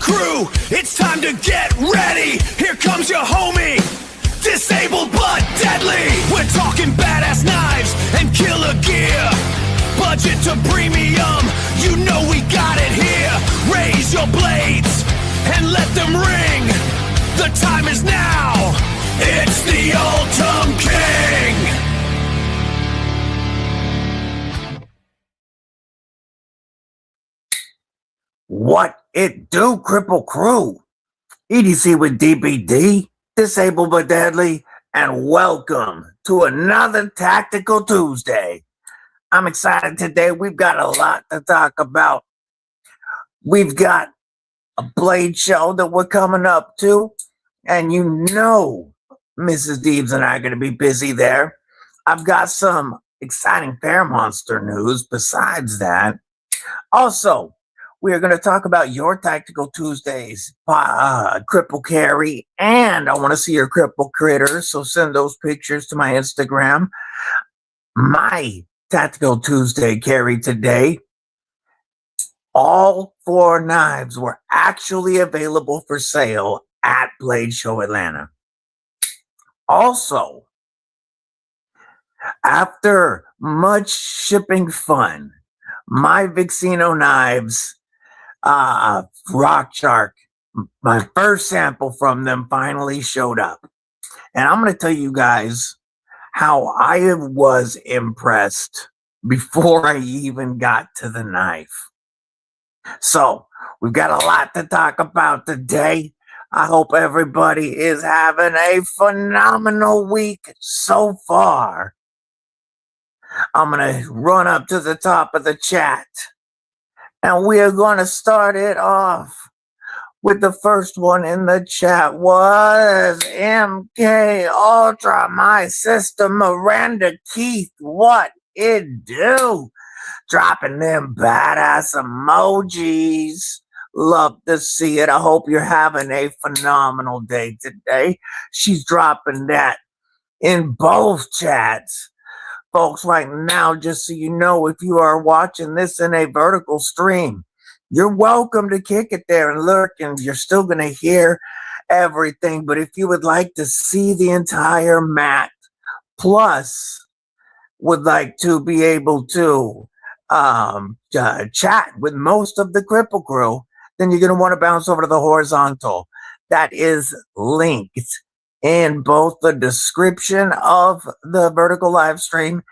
crew, it's time to get ready. Here comes your homie, disabled but deadly. We're talking badass knives and killer gear. Budget to premium, you know we got it here. Raise your blades and let them ring. The time is now, it's the Ultim King. What it do, Cripple Crew? EDC with DBD, disabled but deadly, and welcome to another Tactical Tuesday. I'm excited today. We've got a lot to talk about. We've got a Blade show that we're coming up to, and you know Mrs. Deebs and I are going to be busy there. I've got some exciting Fair Monster news besides that. Also, we are going to talk about your Tactical Tuesdays, Cripple Carry, and I want to see your Cripple Critters, so send those pictures to my Instagram. My Tactical Tuesday carry today, all 4 knives were actually available for sale at Blade Show Atlanta. Also, after much shipping fun, my Vixino knives, Rock Shark, my first sample from them finally showed up. And I'm going to tell you guys how I was impressed before I even got to the knife. So we've got a lot to talk about today. I hope everybody is having a phenomenal week so far. I'm going to run up to the top of the chat. And we are going to start it off with the first one in the chat was MK Ultra, my sister Miranda Keith. What it do? Dropping them badass emojis. Love to see it. I hope you're having a phenomenal day today. She's dropping that in both chats. Folks, right now, just so you know, if you are watching this in a vertical stream, you're welcome to kick it there and lurk, and you're still going to hear everything. But if you would like to see the entire mat, plus would like to be able to chat with most of the Cripple Crew, then you're going to want to bounce over to the horizontal. That is linked in both the description of the vertical live stream,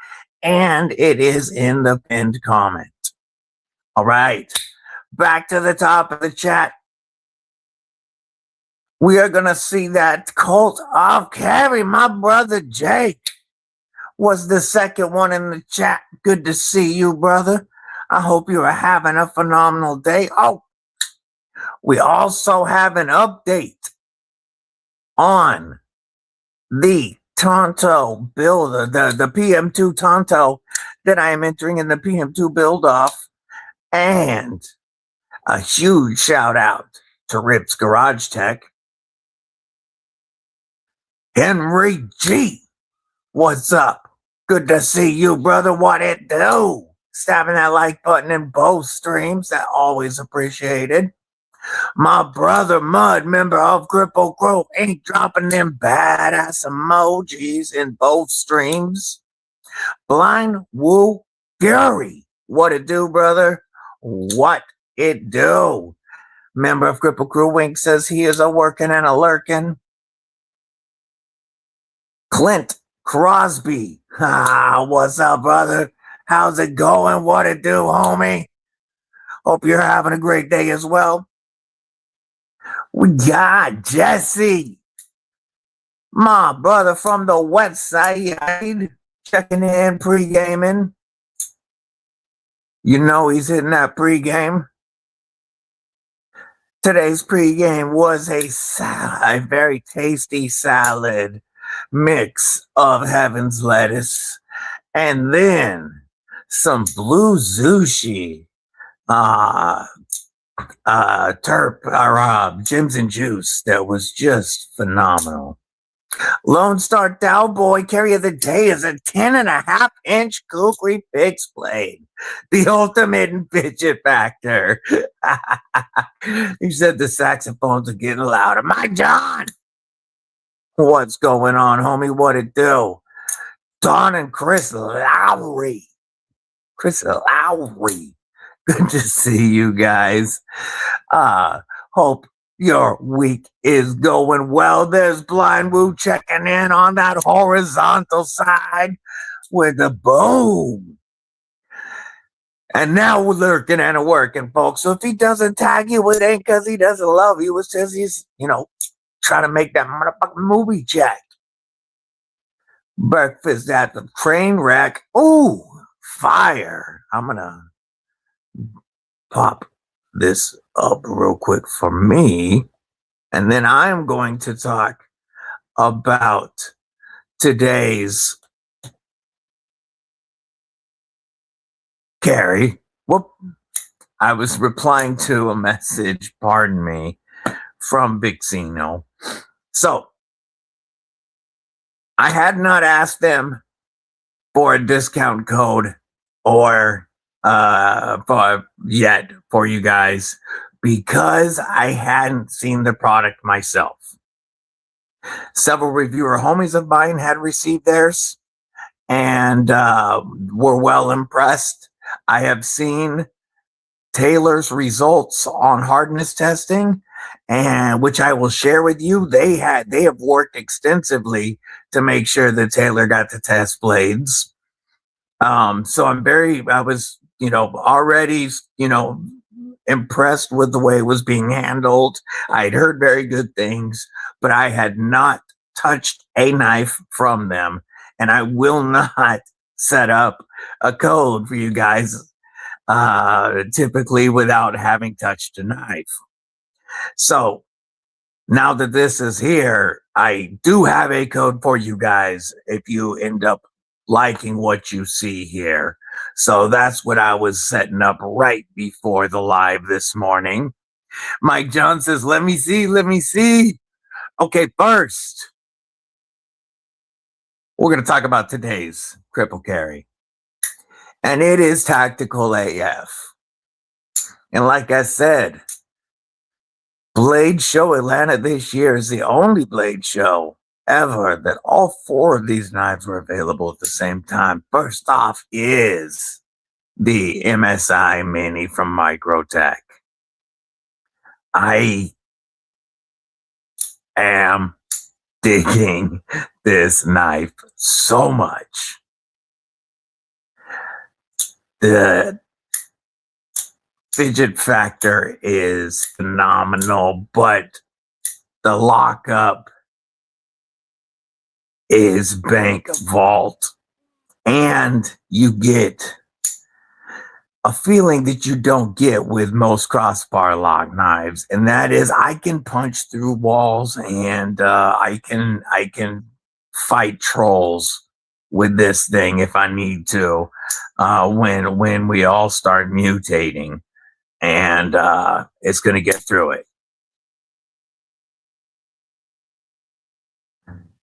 and it is in the pinned comment. All right, back to the top of the chat. We are going to see that Cult of Carry, my brother Jake, was the second one in the chat. Good to see you, brother. I hope you are having a phenomenal day. Oh, we also have an update on the Tonto build, the PM2 Tonto that I am entering in the PM2 build off. And a huge shout out to Rip's Garage Tech. Henry G, what's up? Good to see you, brother. What it do? Stabbing that like button in both streams. That always appreciated. My brother Mud, member of Cripple Crew, ain't dropping them badass emojis in both streams. Blind Woo Fury, what it do, brother? What it do? Member of Cripple Crew Wink says he is a working and a lurking. Clint Crosby, what's up, brother? How's it going? What it do, homie? Hope you're having a great day as well. We got Jesse, my brother from the West Side, checking in, pre-gaming. You know he's hitting that pre-game. Today's pre-game was a very tasty salad mix of heaven's lettuce and then some blue sushi, Gems and Juice that was just phenomenal. Lone Star Cowboy carry of the day is a 10.5-inch kukri fixed blade. The ultimate in fidget factor. He said the saxophones are getting louder. My John! What's going on, homie? What it do? Don and Chris Lowry. Chris Lowry. Good to see you guys. Hope your week is going well. There's Blind Woo checking in on that horizontal side with a boom. And now we're lurking and working, folks. So if he doesn't tag you, it ain't because he doesn't love you. It's just he's, trying to make that motherfucking movie check. Breakfast at the train wreck. Ooh, fire. I'm going to pop this up real quick for me. And then I'm going to talk about today's Carrie. Whoop. I was replying to a message, pardon me, from Vixino. So I had not asked them for a discount code or for you guys because I hadn't seen the product myself. Several reviewer homies of mine had received theirs and were well impressed. I have seen Taylor's results on hardness testing, and which I will share with you. They have worked extensively to make sure that Taylor got the test blades. So I was already impressed with the way it was being handled. I'd heard very good things, but I had not touched a knife from them, and I will not set up a code for you guys typically without having touched a knife. So now that this is here, I do have a code for you guys if you end up liking what you see here. So that's what I was setting up right before the live this morning. Mike John says, let me see. Okay, first, we're going to talk about today's cripple carry. And it is tactical AF. And like I said, Blade Show Atlanta this year is the only Blade Show ever that all 4 of these knives were available at the same time. First off is the MSI Mini from Microtech. I am digging this knife so much. The fidget factor is phenomenal, but the lockup is bank vault, and you get a feeling that you don't get with most crossbar lock knives, and that is I can punch through walls and I can fight trolls with this thing if I need to when we all start mutating, and it's going to get through it.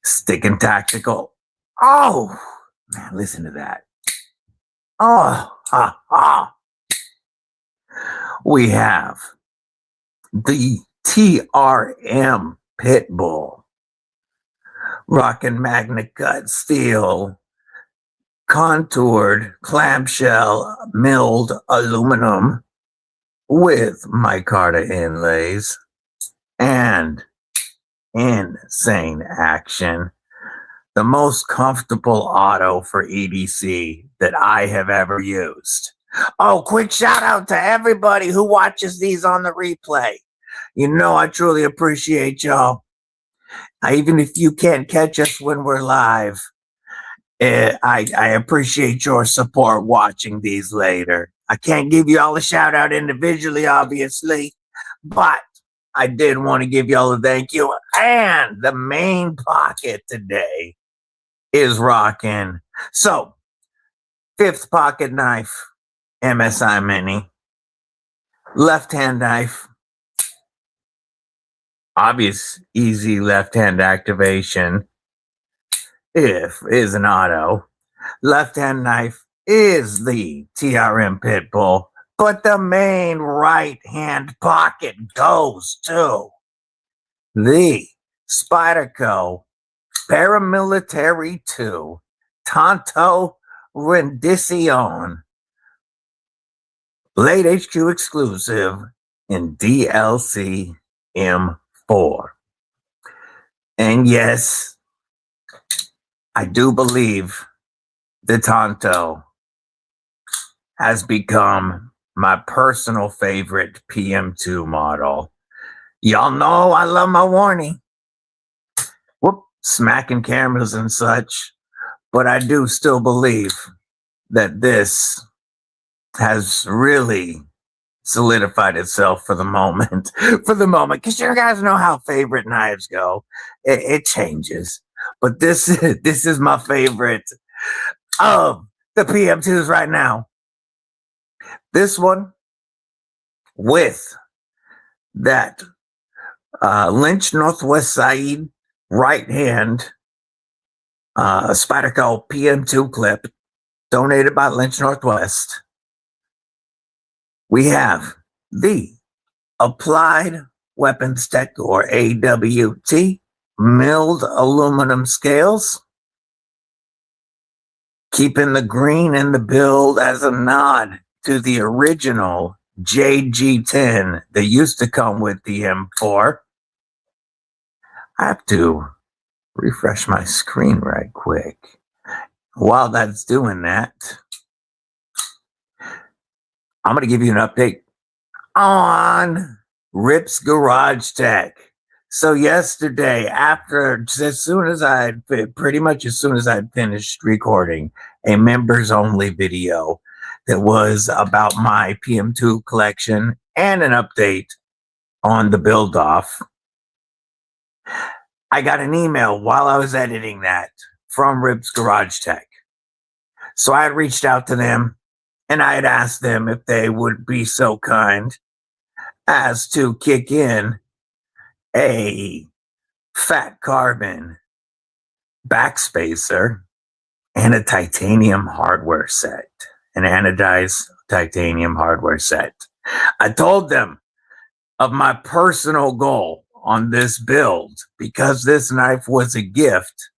Sticking tactical. Oh, man, listen to that. Oh, ha, ha. We have the TRM Pitbull. Rockin' Magna Cut steel, contoured clamshell milled aluminum with micarta inlays and insane action. The most comfortable auto for EDC that I have ever used. Oh, quick shout out to everybody who watches these on the replay. I truly appreciate y'all. Even if you can't catch us when we're live, I appreciate your support watching these later. I can't give you all a shout out individually, obviously, but I did want to give y'all a thank you. And the main pocket today is rocking. So, 5th pocket knife, MSI Mini. Left-hand knife. Obvious, easy left-hand activation. if is an auto. Left-hand knife is the TRM Pitbull, but the main right-hand pocket goes to the Spyderco Paramilitary 2 Tanto Rendition, Blade HQ exclusive in DLC M4. And yes, I do believe the Tanto has become my personal favorite PM2 model. Y'all know I love my warning. Whoop, smacking cameras and such. But I do still believe that this has really solidified itself for the moment. For the moment, because you guys know how favorite knives go. It changes. But this is my favorite of the PM2s right now. This one with that Lynch Northwest Side right hand Spyderco PM2 clip donated by Lynch Northwest. We have the Applied Weapons Tech, or AWT, milled aluminum scales, keeping the green in the build as a nod to the original JG10 that used to come with the M4. I have to refresh my screen right quick. While that's doing that, I'm going to give you an update on Rip's Garage Tech. So yesterday, as soon as I'd finished recording a members only video that was about my PM2 collection and an update on the build off, I got an email while I was editing that from Rip's Garage Tech. So I had reached out to them and I had asked them if they would be so kind as to kick in a fat carbon backspacer and a titanium hardware set, an anodized titanium hardware set. I told them of my personal goal on this build because this knife was a gift.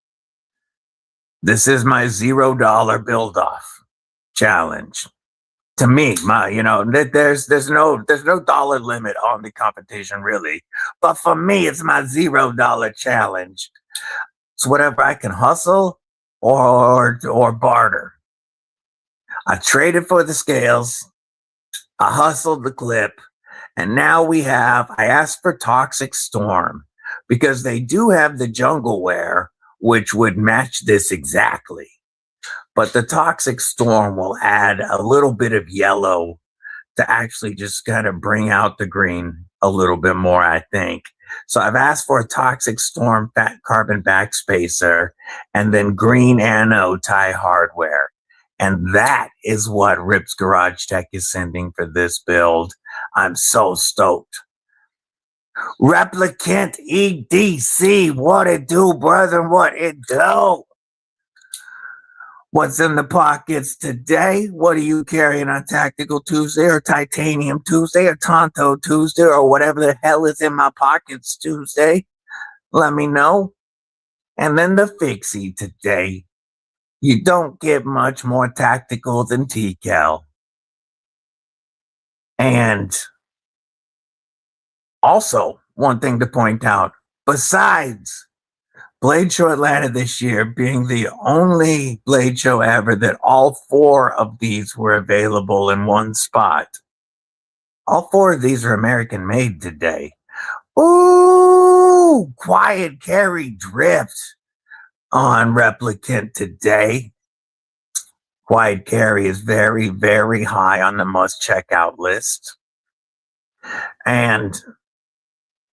This is my $0 build off challenge. To me, there's no dollar limit on the competition really, but for me, it's my $0 challenge. It's whatever I can hustle or barter. I traded for the scales, I hustled the clip, and now I asked for Toxic Storm because they do have the jungle wear, which would match this exactly. But the Toxic Storm will add a little bit of yellow to actually just kind of bring out the green a little bit more, I think. So I've asked for a Toxic Storm fat carbon backspacer and then green anode tie hardware. And that is what Rip's Garage Tech is sending for this build. I'm so stoked. Replicant EDC, what it do, brother? What it do? What's in the pockets today? What are you carrying on Tactical Tuesday or Titanium Tuesday or Tonto Tuesday or whatever the hell is in my pockets Tuesday? Let me know. And then the fixie today. You don't get much more tactical than TCal. And also, one thing to point out, besides Blade Show Atlanta this year being the only Blade Show ever that all 4 of these were available in one spot. All 4 of these are American made today. Ooh, quiet carry drift on Replicant today. Quiet carry is very, very high on the must check out list.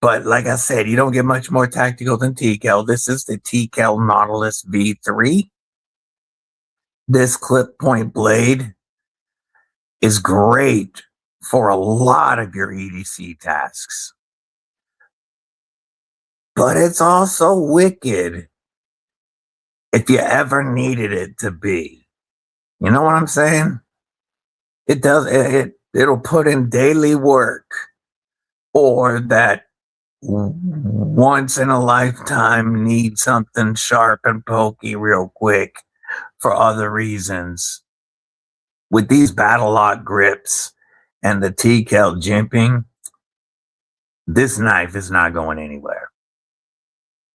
But like I said, you don't get much more tactical than TCal. This is the TCal Nautilus V3. This clip point blade is great for a lot of your EDC tasks. But it's also wicked if you ever needed it to be. You know what I'm saying? It does. It'll put in daily work, or that once in a lifetime need something sharp and pokey real quick for other reasons. With these battle lock grips and the T-Kel jimping, this knife is not going anywhere.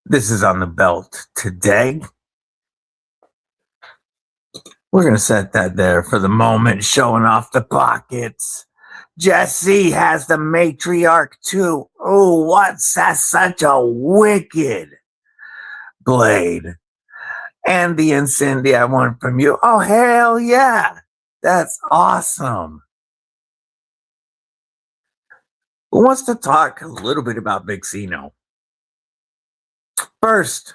This is on the belt today. We're going to set that there for the moment, showing off the pockets. Jesse has the matriarch too. Oh, what's that? Such a wicked blade. And the Incendia I want from you. Oh, hell yeah. That's awesome. Who wants to talk a little bit about Vixino? First,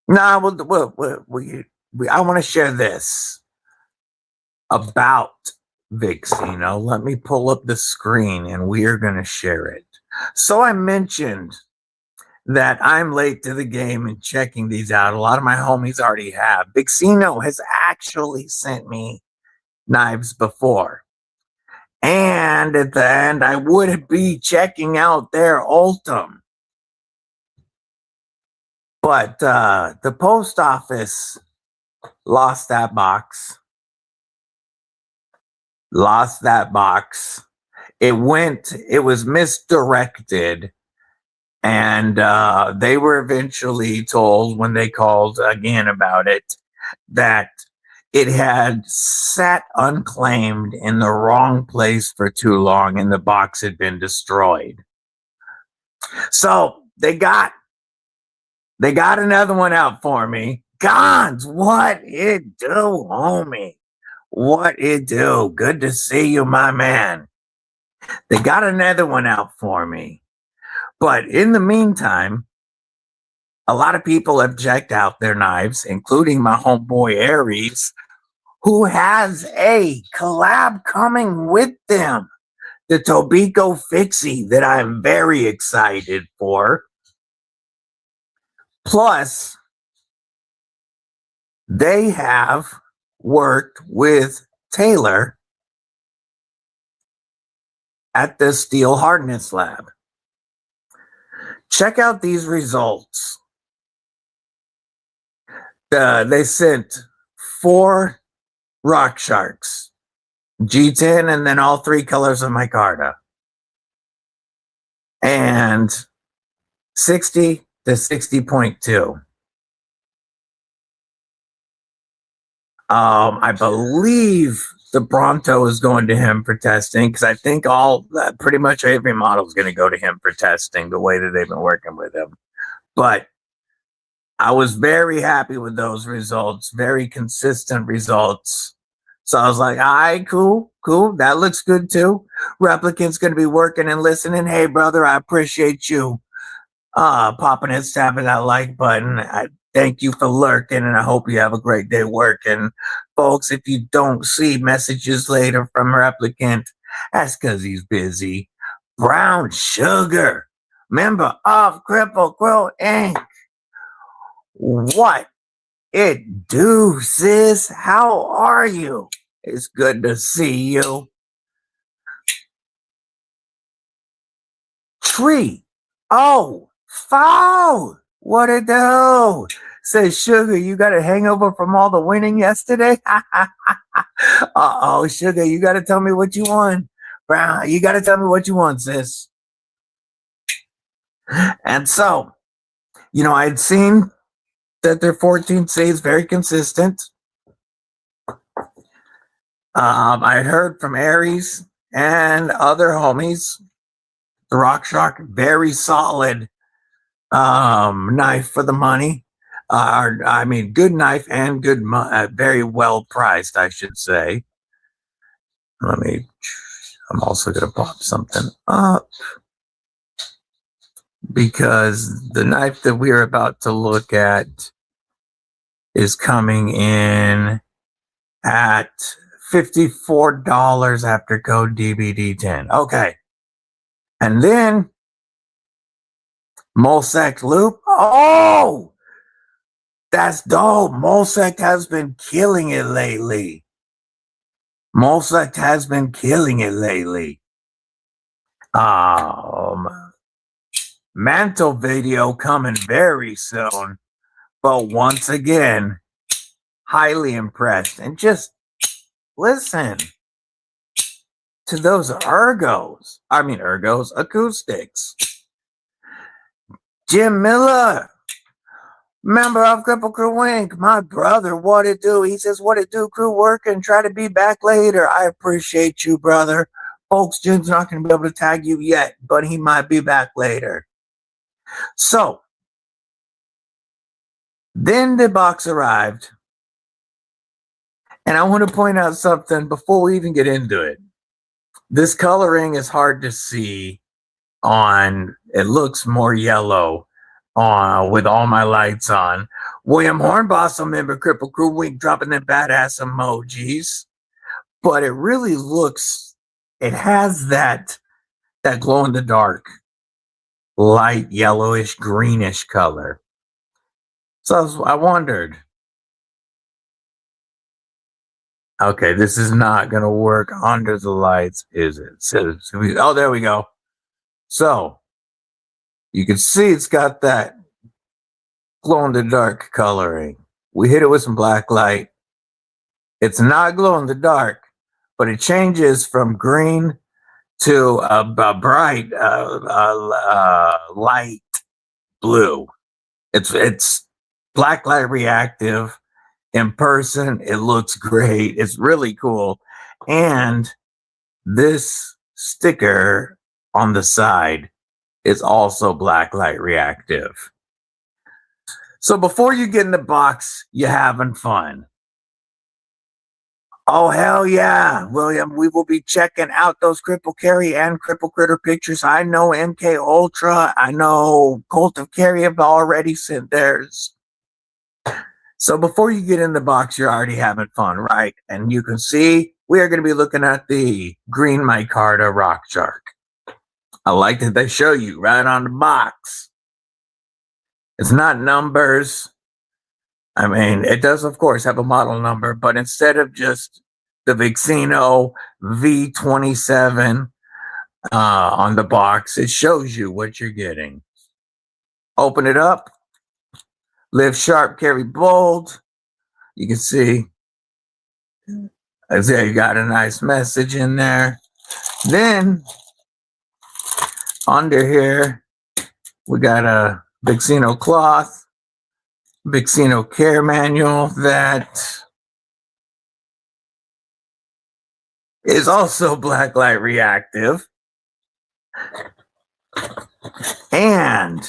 I want to share this about Vixino. Let me pull up the screen and we are going to share it. So I mentioned that I'm late to the game and checking these out. A lot of my homies already have. Vixino has actually sent me knives before. And at the end, I would be checking out their Ultim. But the post office lost that box. It was misdirected. And they were eventually told when they called again about it that it had sat unclaimed in the wrong place for too long and the box had been destroyed. So they got another one out for me. Gons, what it do, homie? What it do? Good to see you, my man. They got another one out for me. But in the meantime, a lot of people have checked out their knives, including my homeboy Aries, who has a collab coming with them. The Tobiko Fixie that I'm very excited for. Plus, they have worked with Taylor at the Steel Hardness Lab. Check out these results. They sent 4 Rock Sharks, G10, and then all 3 colors of micarta. And 60 to 60.2. I believe the Bronto is going to him for testing because I think pretty much every model is going to go to him for testing the way that they've been working with him. But I was very happy with those results, very consistent results. So I was like, all right, cool. That looks good too. Replicant's going to be working and listening. Hey, brother, I appreciate you popping and tapping that like button. I thank you for lurking, and I hope you have a great day working. Folks, if you don't see messages later from Replicant, that's because he's busy. Brown Sugar, member of Cripple Crow Inc. What it do, sis? How are you? It's good to see you. Tree. Oh, foul. What it do? Says Sugar, you got a hangover from all the winning yesterday? Uh-oh, Sugar, you got to tell me what you won. Brown, you got to tell me what you won, sis. And so, I had seen that their 14C is very consistent. I had heard from Aries and other homies. The Rock Shark, very solid knife for the money. Good knife and good, very well priced, I should say. I'm also going to pop something up because the knife that we're about to look at is coming in at $54 after code DBD10. Okay. And then Molesect loop. Oh, that's dope. Molesect has been killing it lately. Molesect has been killing it lately. Mantle video coming very soon. But once again, highly impressed. And just listen to those acoustics. Jim Miller, member of Cripple Crew Inc., my brother, what it do? He says, what it do, crew working, try to be back later. I appreciate you, brother. Folks, Jim's not going to be able to tag you yet, but he might be back later. So, then the box arrived. And I want to point out something before we even get into it. This coloring is hard to see it looks more yellow with all my lights on. William Hornboss, member Cripple Crew Week, dropping them badass emojis. But it really it has that glow in the dark, light yellowish, greenish color. So I wondered, okay, this is not going to work under the lights, is it? Oh, there we go. So you can see it's got that glow in the dark coloring. We hit it with some black light. It's not glow in the dark, but it changes from green to a bright light blue. It's black light reactive. In person, it looks great. It's really cool. And this sticker on the side is also black light reactive. So before you get in the box, you're having fun. Oh, hell yeah, William. We will be checking out those Cripple Carry and Cripple Critter pictures. I know MK Ultra. I know Cult of Carry have already sent theirs. So before you get in the box, you're already having fun, right? And you can see we are going to be looking at the green micarta rock shark. I like that they show you right on the box. It's not numbers. I mean, it does, of course, have a model number, but instead of just the Vixino V27 on the box, it shows you what you're getting. Open it up. Live sharp, carry bold. You can see, there you got a nice message in there. Then, under here, we got a Vixino cloth, Vixino care manual that is also black light reactive. And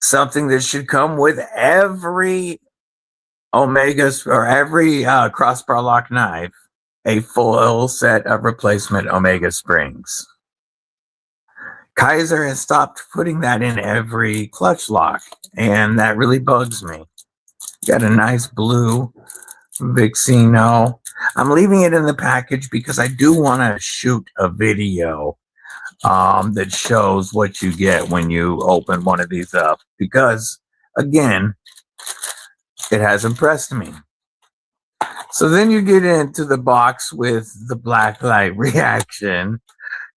something that should come with every Omegas or every crossbar lock knife, a full set of replacement Omega springs. Kaiser has stopped putting that in every clutch lock, and that really bugs me. Got a nice blue Vixino. I'm leaving it in the package because I do want to shoot a video that shows what you get when you open one of these up, because again, it has impressed me. So then you get into the box with the black light reaction,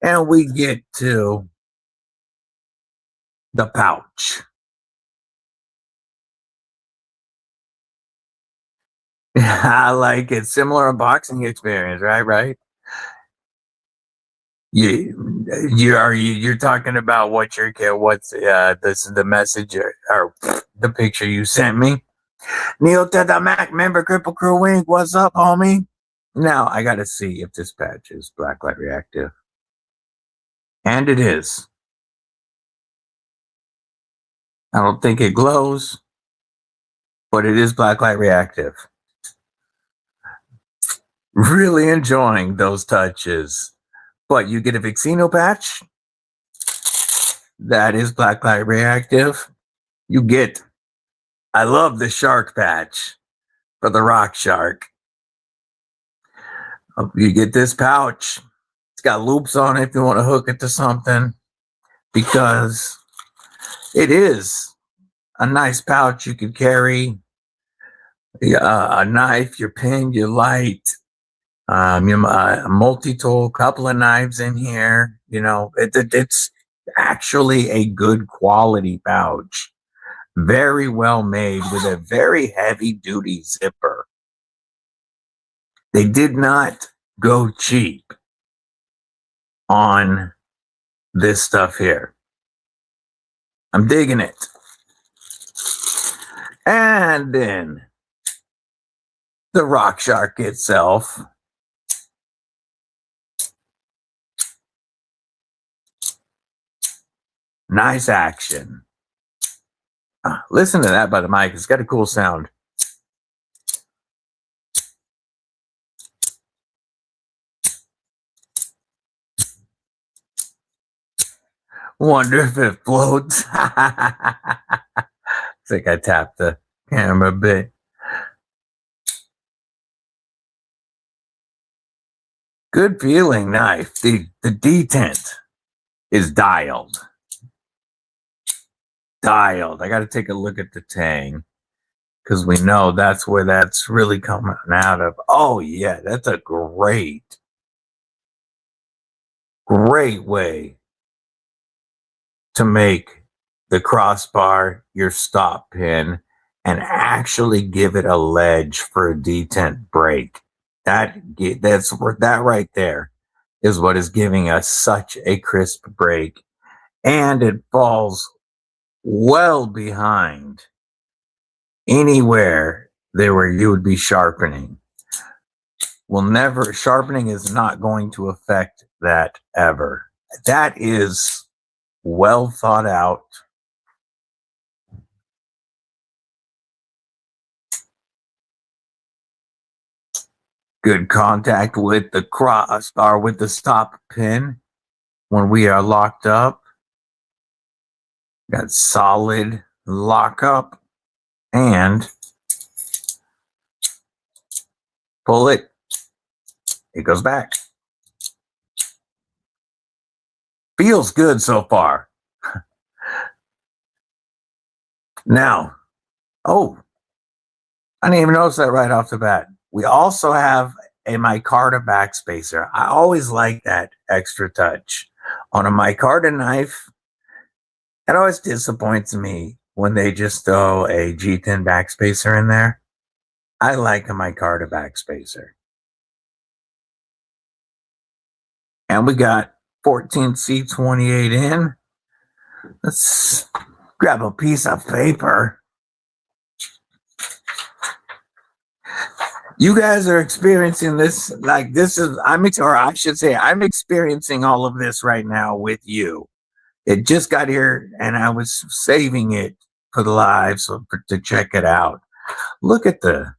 and we get to the pouch. I like it. Similar unboxing experience, right? You're talking about what's the message or the picture you sent me. Neil to the Mac, member Cripple Crew Inc. What's up, homie? Now I gotta see if this patch is blacklight reactive. And it is. I don't think it glows, but it is blacklight reactive. Really enjoying those touches. But you get a Vixino patch that is blacklight reactive. I love the shark patch for the rock shark. You get this pouch. It's got loops on it if you want to hook it to something. because it is a nice pouch. You could carry a knife, your pin, your light, a multi-tool, couple of knives in here. It's actually a good quality pouch. Very well made with a very heavy duty zipper. They did not go cheap on this stuff here. I'm digging it. And then the Rock Shark itself. Nice action. Listen to that by the mic. It's got a cool sound. Wonder if it floats. I think I tapped the camera a bit. Good feeling knife. The detent is dialed. I got to take a look at the tang because we know that's where that's really coming out of. Oh yeah, that's a great way to make the crossbar your stop pin and actually give it a ledge for a detent break. That right there is what is giving us such a crisp break, and it falls well behind anywhere there where you would be sharpening. Sharpening is not going to affect that ever. That is well thought out. Good contact with the crossbar, with the stop pin when we are locked up. Got solid lockup, and pull it. It goes back. Feels good so far. Now, I didn't even notice that right off the bat. We also have a micarta backspacer. I always like that extra touch on a micarta knife. It always disappoints me when they just throw a G10 backspacer in there. I like a micarta backspacer. And we got 14C28 in. Let's grab a piece of paper. You guys are experiencing this I'm experiencing all of this right now with you. It just got here and I was saving it for the live to check it out. Look at the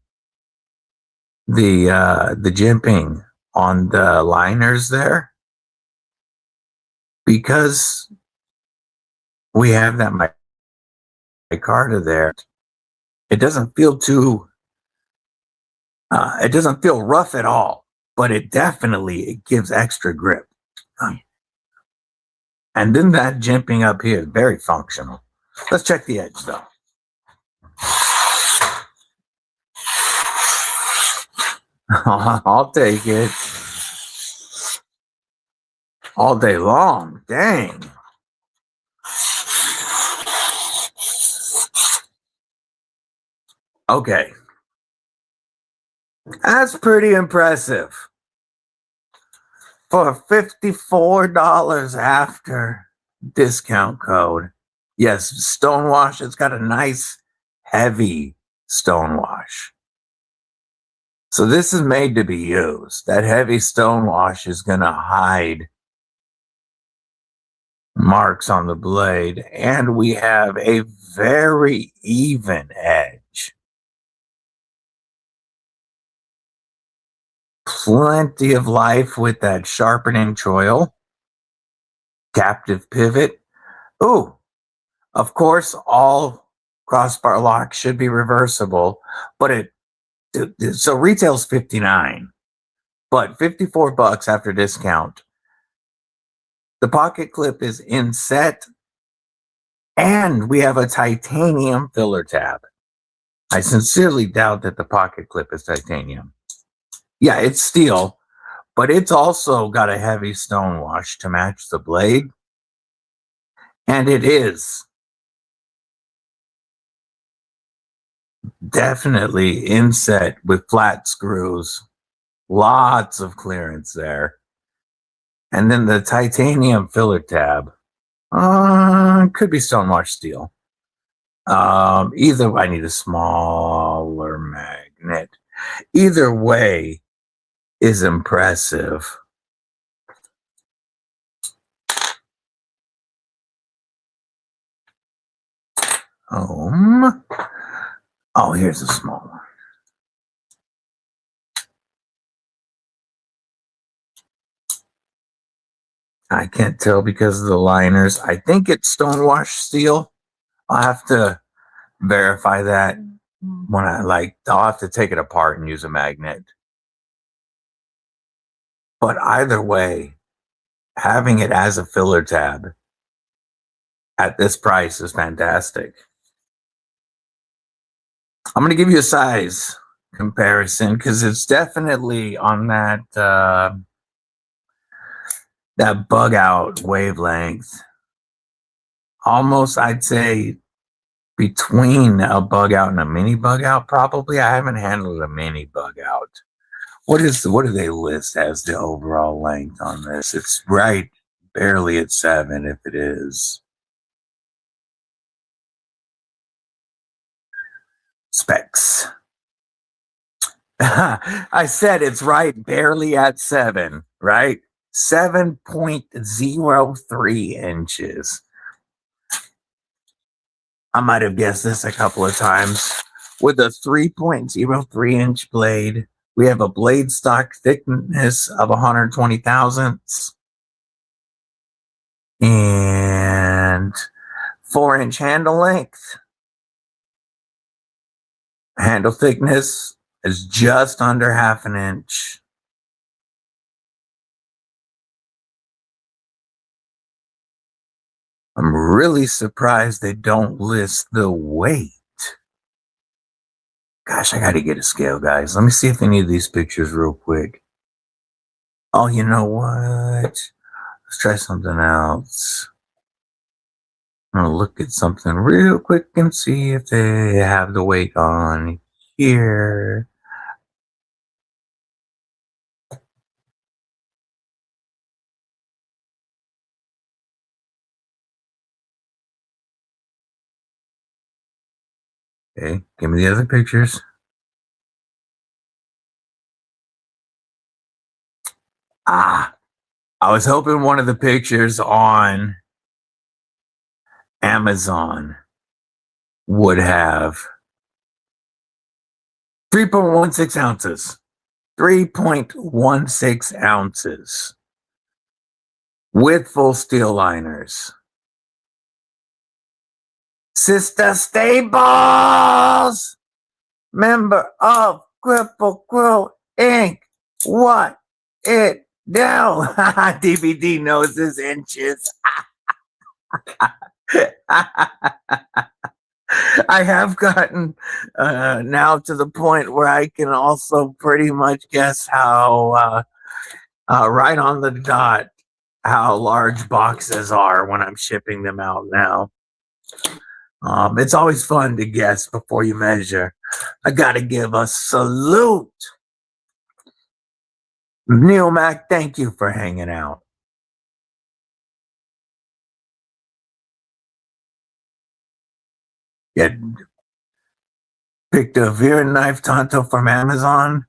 jimping on the liners there. Because we have that micarta there, it doesn't feel it doesn't feel rough at all, but it gives extra grip. And then that jimping up here is very functional. Let's check the edge though. I'll take it all day long. Dang. Okay. That's pretty impressive. For $54 after discount code. Yes, stonewash. It's got a nice heavy stonewash. So this is made to be used. That heavy stonewash is going to hide marks on the blade. And we have a very even edge. Plenty of life with that sharpening choil. Captive pivot. Oh, of course, all crossbar locks should be reversible, but so retail's $59, but $54 after discount. The pocket clip is inset, and we have a titanium filler tab. I sincerely doubt that the pocket clip is titanium. Yeah, it's steel, but it's also got a heavy stone wash to match the blade. And it is definitely inset with flat screws. Lots of clearance there. And then the titanium filler tab. Could be stonewash steel. Either I need a smaller magnet. Either way is impressive. Oh, here's a small one. I can't tell because of the liners. I think it's stonewash steel. I'll have to verify that when I'll have to take it apart and use a magnet. But either way, having it as a filler tab at this price is fantastic. I'm going to give you a size comparison because it's definitely on that that bug out wavelength. Almost, I'd say, between a bug out and a mini bug out. Probably, I haven't handled a mini bug out. What do they list as the overall length on this? It's right barely at 7 if it is. Specs. I said it's right barely at 7, right? 7.03 inches. I might have guessed this a couple of times. With a 3.03 inch blade, we have a blade stock thickness of 120 thousandths and 4-inch handle length. Handle thickness is just under 1/2 inch. I'm really surprised they don't list the weight. Gosh, I got to get a scale, guys. Let me see if any of these pictures real quick. Oh, you know what? Let's try something else. I'm going to look at something real quick and see if they have the weight on here. Okay, give me the other pictures. I was hoping one of the pictures on Amazon would have 3.16 ounces. 3.16 ounces with full steel liners. Sister Stables, member of Cripple Crew Inc. What it do? DVD knows his inches. I have gotten now to the point where I can also pretty much guess how right on the dot how large boxes are when I'm shipping them out now. It's always fun to guess before you measure. I gotta give a salute. Neil Mac, thank you for hanging out. Yeah, picked a Vera knife Tonto from Amazon.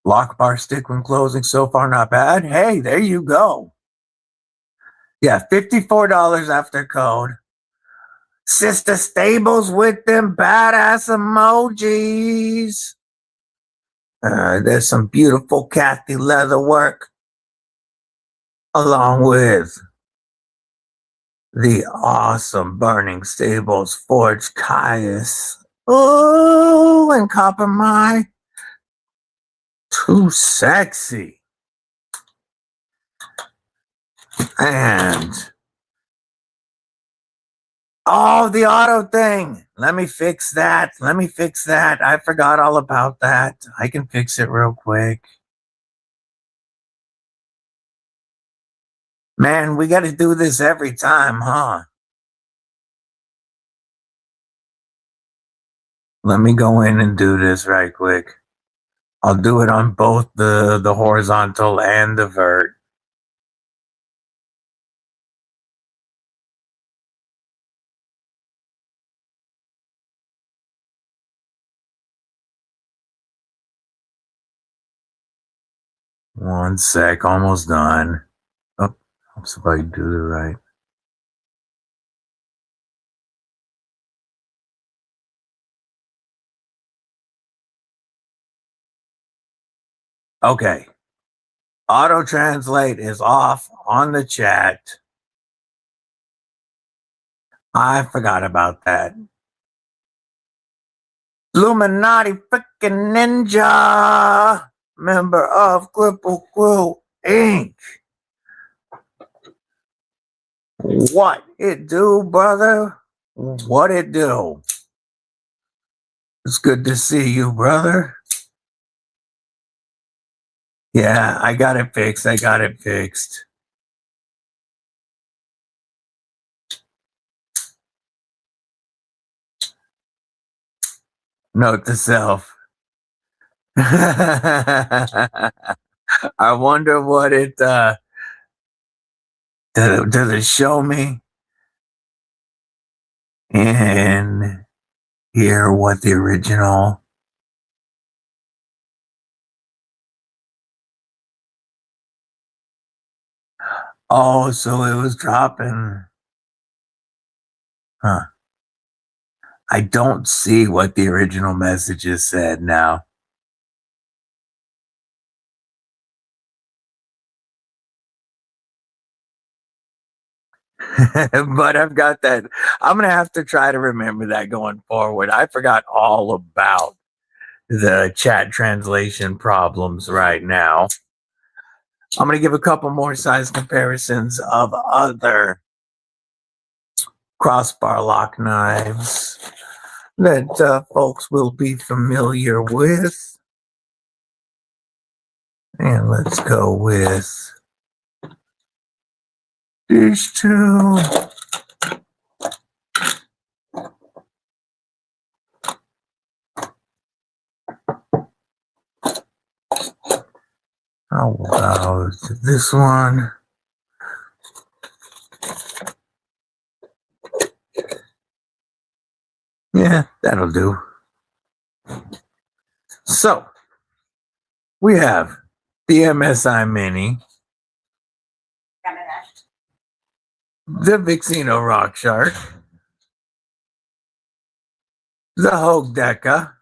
Lock bar stick when closing. So far, not bad. Hey, there you go. Yeah, $54 after code. Sister Stables with them badass emojis. There's some beautiful Kathy leather work along with the awesome Burning Stables Forge Caius. Oh, and Copper Mai. Too sexy. And oh, the auto thing. Let me fix that. I forgot all about that. I can fix it real quick. Man, we got to do this every time, huh? Let me go in and do this right quick. I'll do it on both the horizontal and the vert. One sec, almost done. Oh, I'm supposed to do it right. Okay. Auto translate is off on the chat. I forgot about that. Illuminati freaking ninja, member of Cripple Crew Inc. What it do, brother? What it do? It's good to see you, brother. Yeah, I got it fixed. Note to self. I wonder what it does it show me in here what the original oh, so it was dropping. Huh. I don't see what the original messages said now. But I've got that. I'm going to have to try to remember that going forward. I forgot all about the chat translation problems right now. I'm going to give a couple more size comparisons of other crossbar lock knives that folks will be familiar with. And let's go with these two. How about this one? Yeah, that'll do. So, we have the MSI Mini, the Vixino Rock Shark, the Hogue Deca,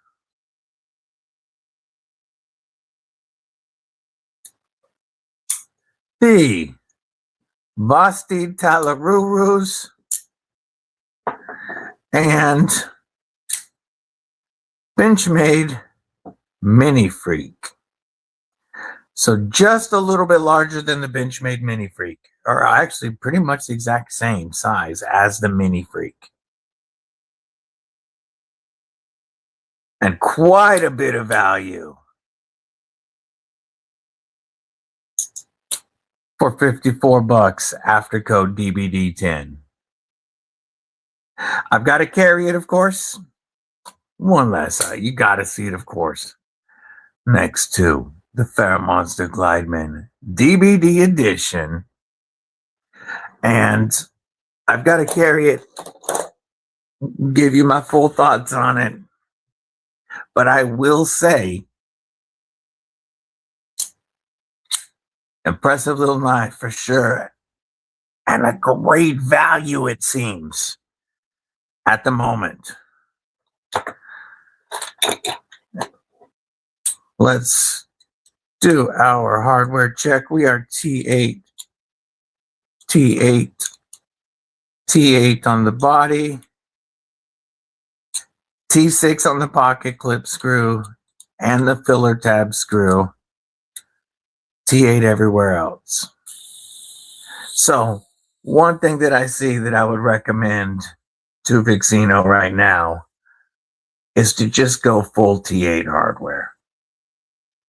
the Vosti Talarurus, and Benchmade Mini Freak. So just a little bit larger than the Benchmade Mini Freak, or actually pretty much the exact same size as the Mini Freak. And quite a bit of value for $54 after code DBD10. I've got to carry it, of course. One last side. You got to see it, of course. Next to the Fair Monster Glideman DBD edition. And I've got to carry it, give you my full thoughts on it. But I will say, impressive little knife for sure. And a great value, it seems, at the moment. Let's do our hardware check. We are T8 on the body, T6 on the pocket clip screw, and the filler tab screw, T8 everywhere else. So one thing that I see that I would recommend to Vixino right now is to just go full T8 hardware.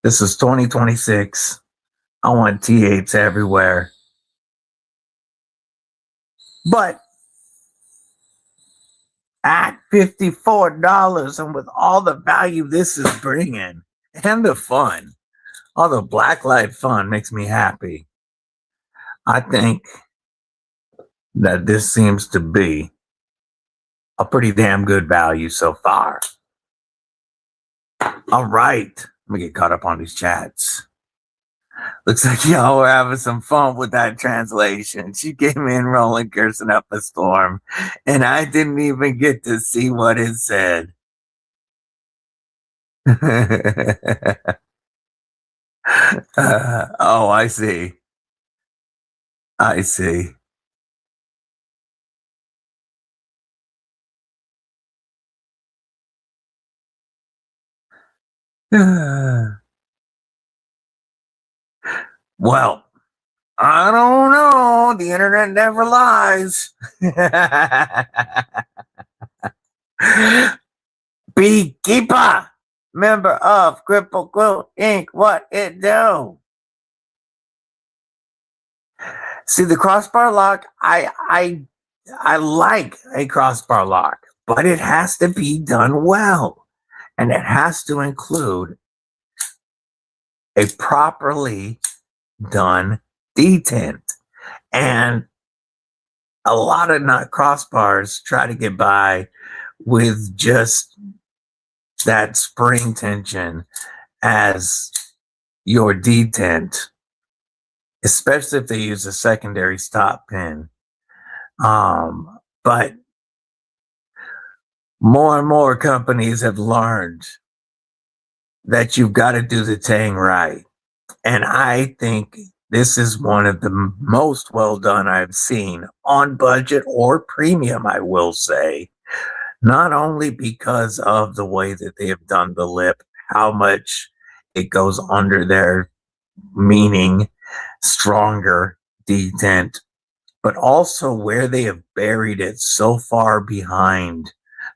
This is 2026. I want T8s everywhere. But at $54 and with all the value this is bringing and the fun, all the blacklight fun makes me happy. I think that this seems to be a pretty damn good value so far. All right, let me get caught up on these chats. Looks like y'all were having some fun with that translation. She came in rolling, cursing up a storm, and I didn't even get to see what it said. Oh, I see. I see. Well, I don't know. The internet never lies. Beekeeper, member of Cripple Quilt Inc. What it do? See, the crossbar lock, I like a crossbar lock, but it has to be done well. And it has to include a properly done detent. And a lot of nut crossbars try to get by with just that spring tension as your detent, especially if they use a secondary stop pin. But more and more companies have learned that you've got to do the tang right. And I think this is one of the most well done I've seen on budget or premium, I will say. Not only because of the way that they have done the lip, how much it goes under there, meaning stronger detent, but also where they have buried it so far behind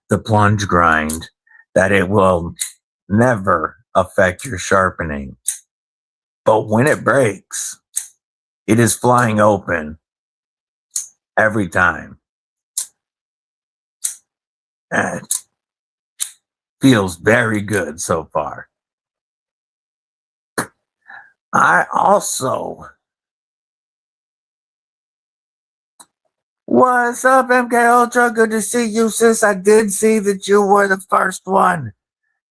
the plunge grind that it will never affect your sharpening. But when it breaks, it is flying open every time. And feels very good so far. I also... What's up, MK Ultra? Good to see you, sis. I did see that you were the first one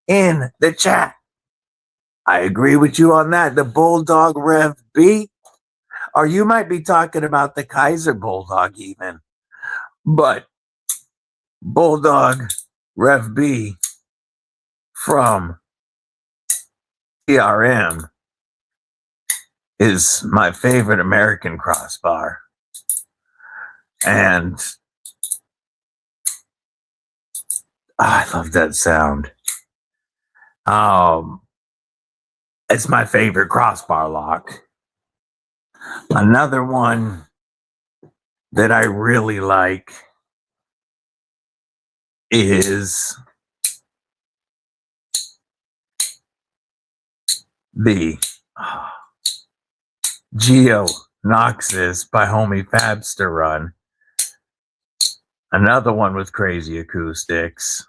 in the chat. I agree with you on that. The Bulldog Rev B, or you might be talking about the Kaiser Bulldog even. But Bulldog Rev B from TRM is my favorite American crossbar. And I love that sound. It's my favorite crossbar lock. Another one that I really like is the Geo Noxus by Homie Fabster run. Another one with crazy acoustics.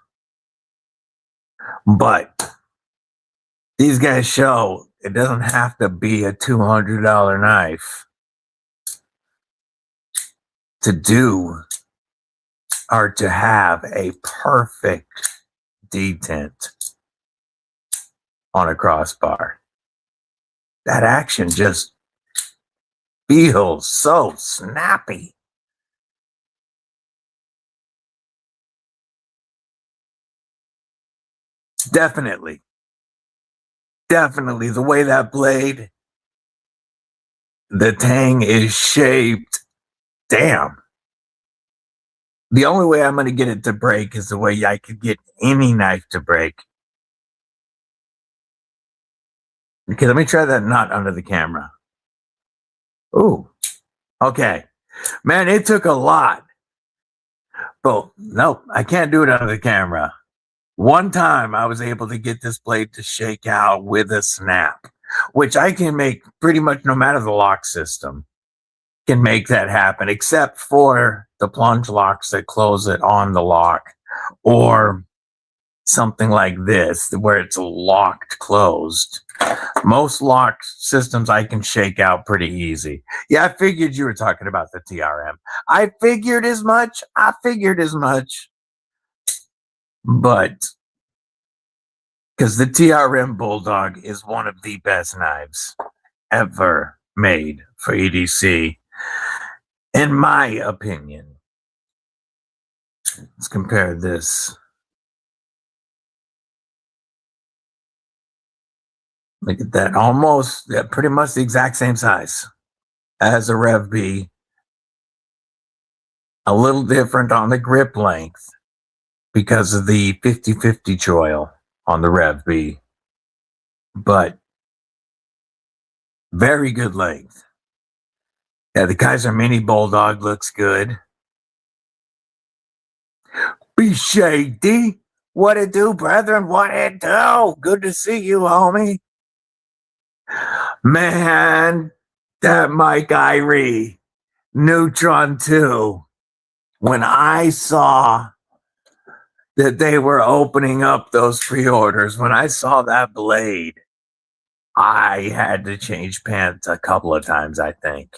But these guys show it doesn't have to be a $200 knife to do or to have a perfect detent on a crossbar. That action just feels so snappy. Definitely the way that blade, the tang is shaped. Damn. The only way I'm going to get it to break is the way I could get any knife to break. Okay, let me try that knot under the camera. Ooh, Okay. Man, it took a lot. But nope, I can't do it under the camera. One time I was able to get this blade to shake out with a snap, which I can make pretty much no matter the lock system. Can make that happen, except for the plunge locks that close it on the lock, or something like this where it's locked closed. Most lock systems I can shake out pretty easy. Yeah, I figured you were talking about the TRM. I figured as much. But because the TRM Bulldog is one of the best knives ever made for EDC, in my opinion. Let's compare this. Look at that. Almost, yeah, pretty much the exact same size as a Rev B. A little different on the grip length because of the 50/50 choil on the Rev B. But very good length. Yeah, the Kaiser Mini Bulldog looks good. Be shady. What it do, brethren? What it do? Good to see you, homie. Man, that Mike Irie, Neutron 2. When I saw that they were opening up those pre-orders, when I saw that blade, I had to change pants a couple of times, I think.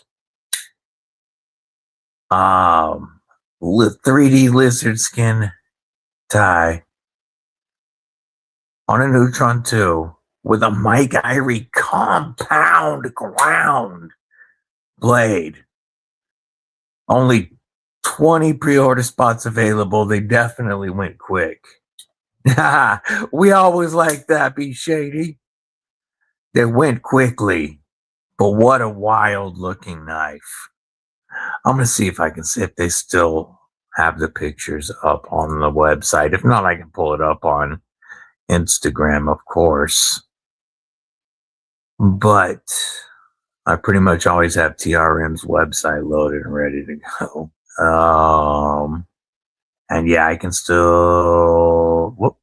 3D lizard skin tie on a Neutron 2 with a Mike Irie compound ground blade. Only 20 pre-order spots available. They definitely went quick. We always like that, be shady. They went quickly, but what a wild looking knife. I'm gonna see if I can see if they still have the pictures up on the website. If not, I can pull it up on Instagram, of course. But I pretty much always have TRM's website loaded and ready to go. And yeah, I can still,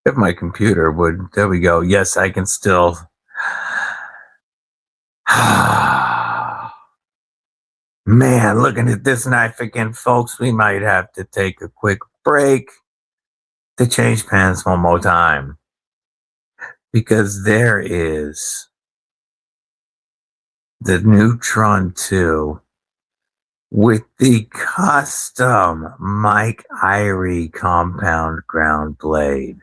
if my computer would, there we go. Yes, I can still. Man, looking at this knife again, folks, we might have to take a quick break to change pants one more time. Because there is the Neutron 2 with the custom Mike Irie compound ground blade.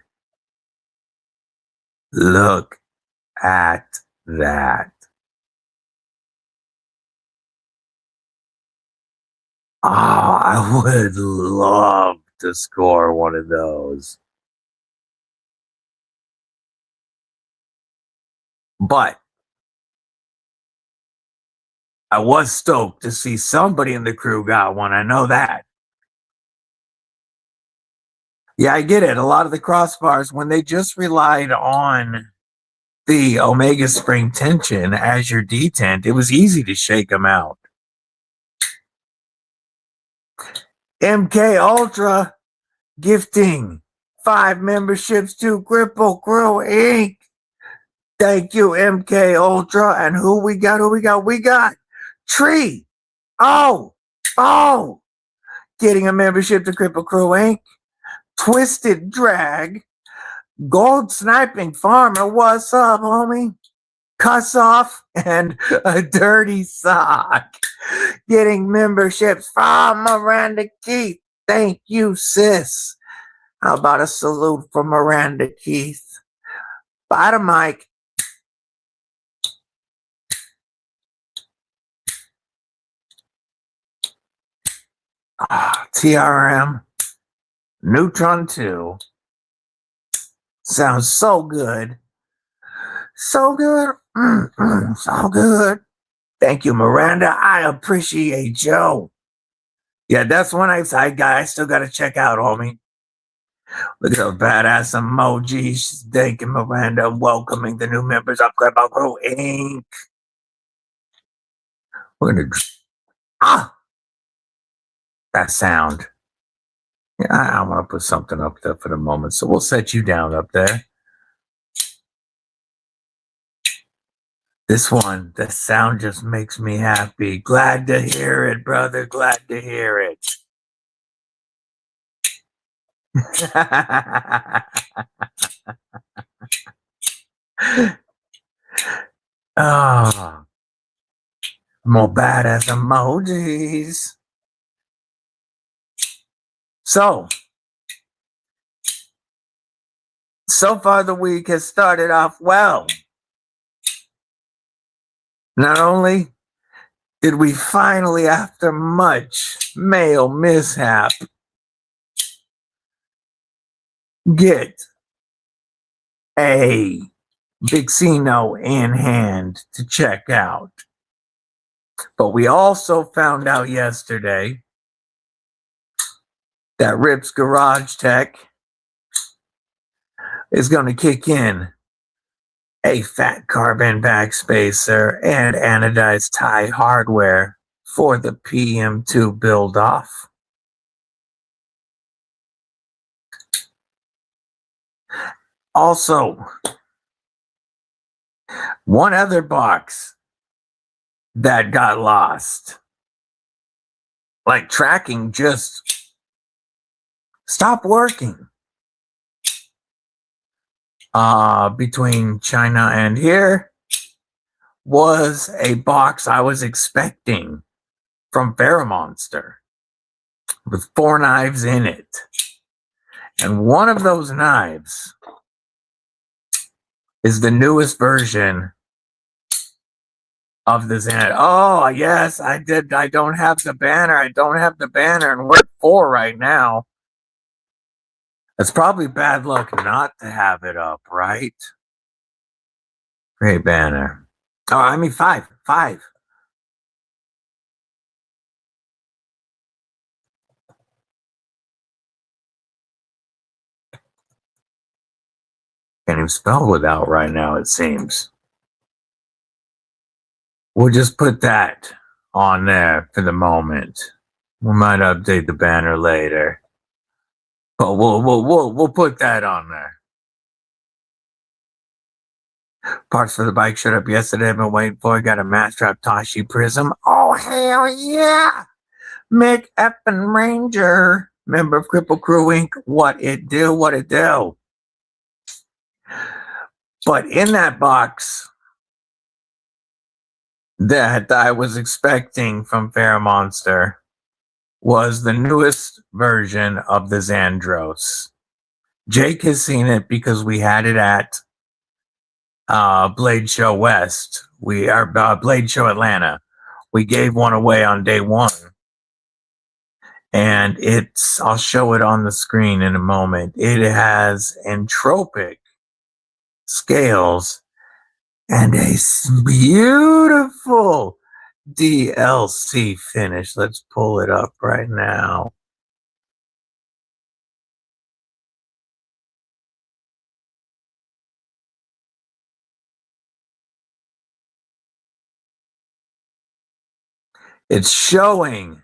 Look at that. Oh, I would love to score one of those. But I was stoked to see somebody in the crew got one. I know that. Yeah, I get it. A lot of the crossbars, when they just relied on the Omega spring tension as your detent, it was easy to shake them out. MK Ultra gifting 5 memberships to Cripple Crew Inc. Thank you, MK Ultra. And who we got? We got Tree. Oh, getting a membership to Cripple Crew Inc. Twisted Drag. Gold Sniping Farmer. What's up, homie? Cuss Off and a Dirty Sock. Getting memberships from Miranda Keith. Thank you, sis. How about a salute from Miranda Keith? Bye to Mike. TRM Neutron 2 sounds so good. So good. So good. Thank you, Miranda. I appreciate you. Yeah, that's one I still got to check out, homie. Look at those badass emojis. Thank you, Miranda. Welcoming the new members of Cripple Crew Inc. We're gonna that sound. Yeah, I want to put something up there for the moment, so we'll set you down up there. This one, the sound just makes me happy. Glad to hear it, brother. Glad to hear it. Oh, more badass emojis. So far the week has started off well. Not only did we finally, after much mail mishap, get a Vixino in hand to check out, but we also found out yesterday that Rip's Garage Tech is going to kick in a fat carbon backspacer and anodized tie hardware for the PM2 build off. Also, one other box that got lost. Like tracking just stopped working. Between China and here was a box I was expecting from Monster with 4 knives in it. And one of those knives is the newest version of the Zen. Oh, yes, I did. I don't have the banner. And we're at 4 right now. It's probably bad luck not to have it up, right? Great banner. Oh, I mean 5. Can't even spell without right now, it seems. We'll just put that on there for the moment. We might update the banner later, but we'll put that on there. Parts for the bike showed up yesterday. I've been waiting for it. Got a Mastrap Tashi Prism. Oh, hell yeah! Mick Effin Ranger, member of Cripple Crew Inc. What it do? But in that box that I was expecting from Monster was the newest version of the Xandros. Jake has seen it because we had it at Blade Show West. We are Blade Show Atlanta. We gave one away on day 1. And I'll show it on the screen in a moment. It has entropic scales and a beautiful DLC finish. Let's pull it up right now. It's showing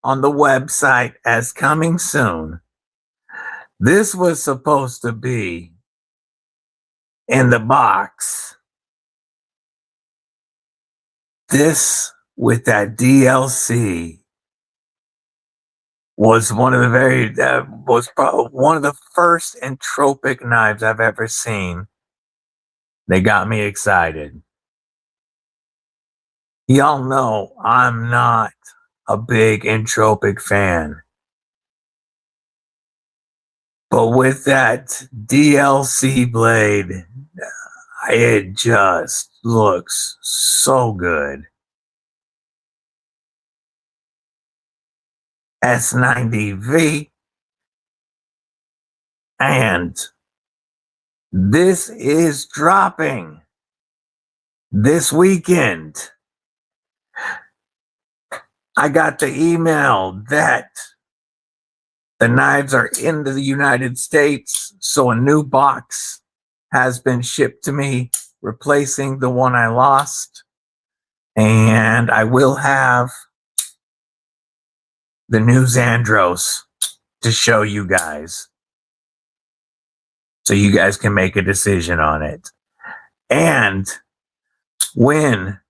on the website as coming soon. This was supposed to be in the box. This with that DLC was one of the first entropic knives I've ever seen. They got me excited. Y'all know I'm not a big entropic fan. But with that DLC blade, it just looks so good. S90V. And this is dropping this weekend. I got the email that the knives are in the United States, so a new box has been shipped to me, replacing the one I lost. And I will have the new Xandros to show you guys, so you guys can make a decision on it. And when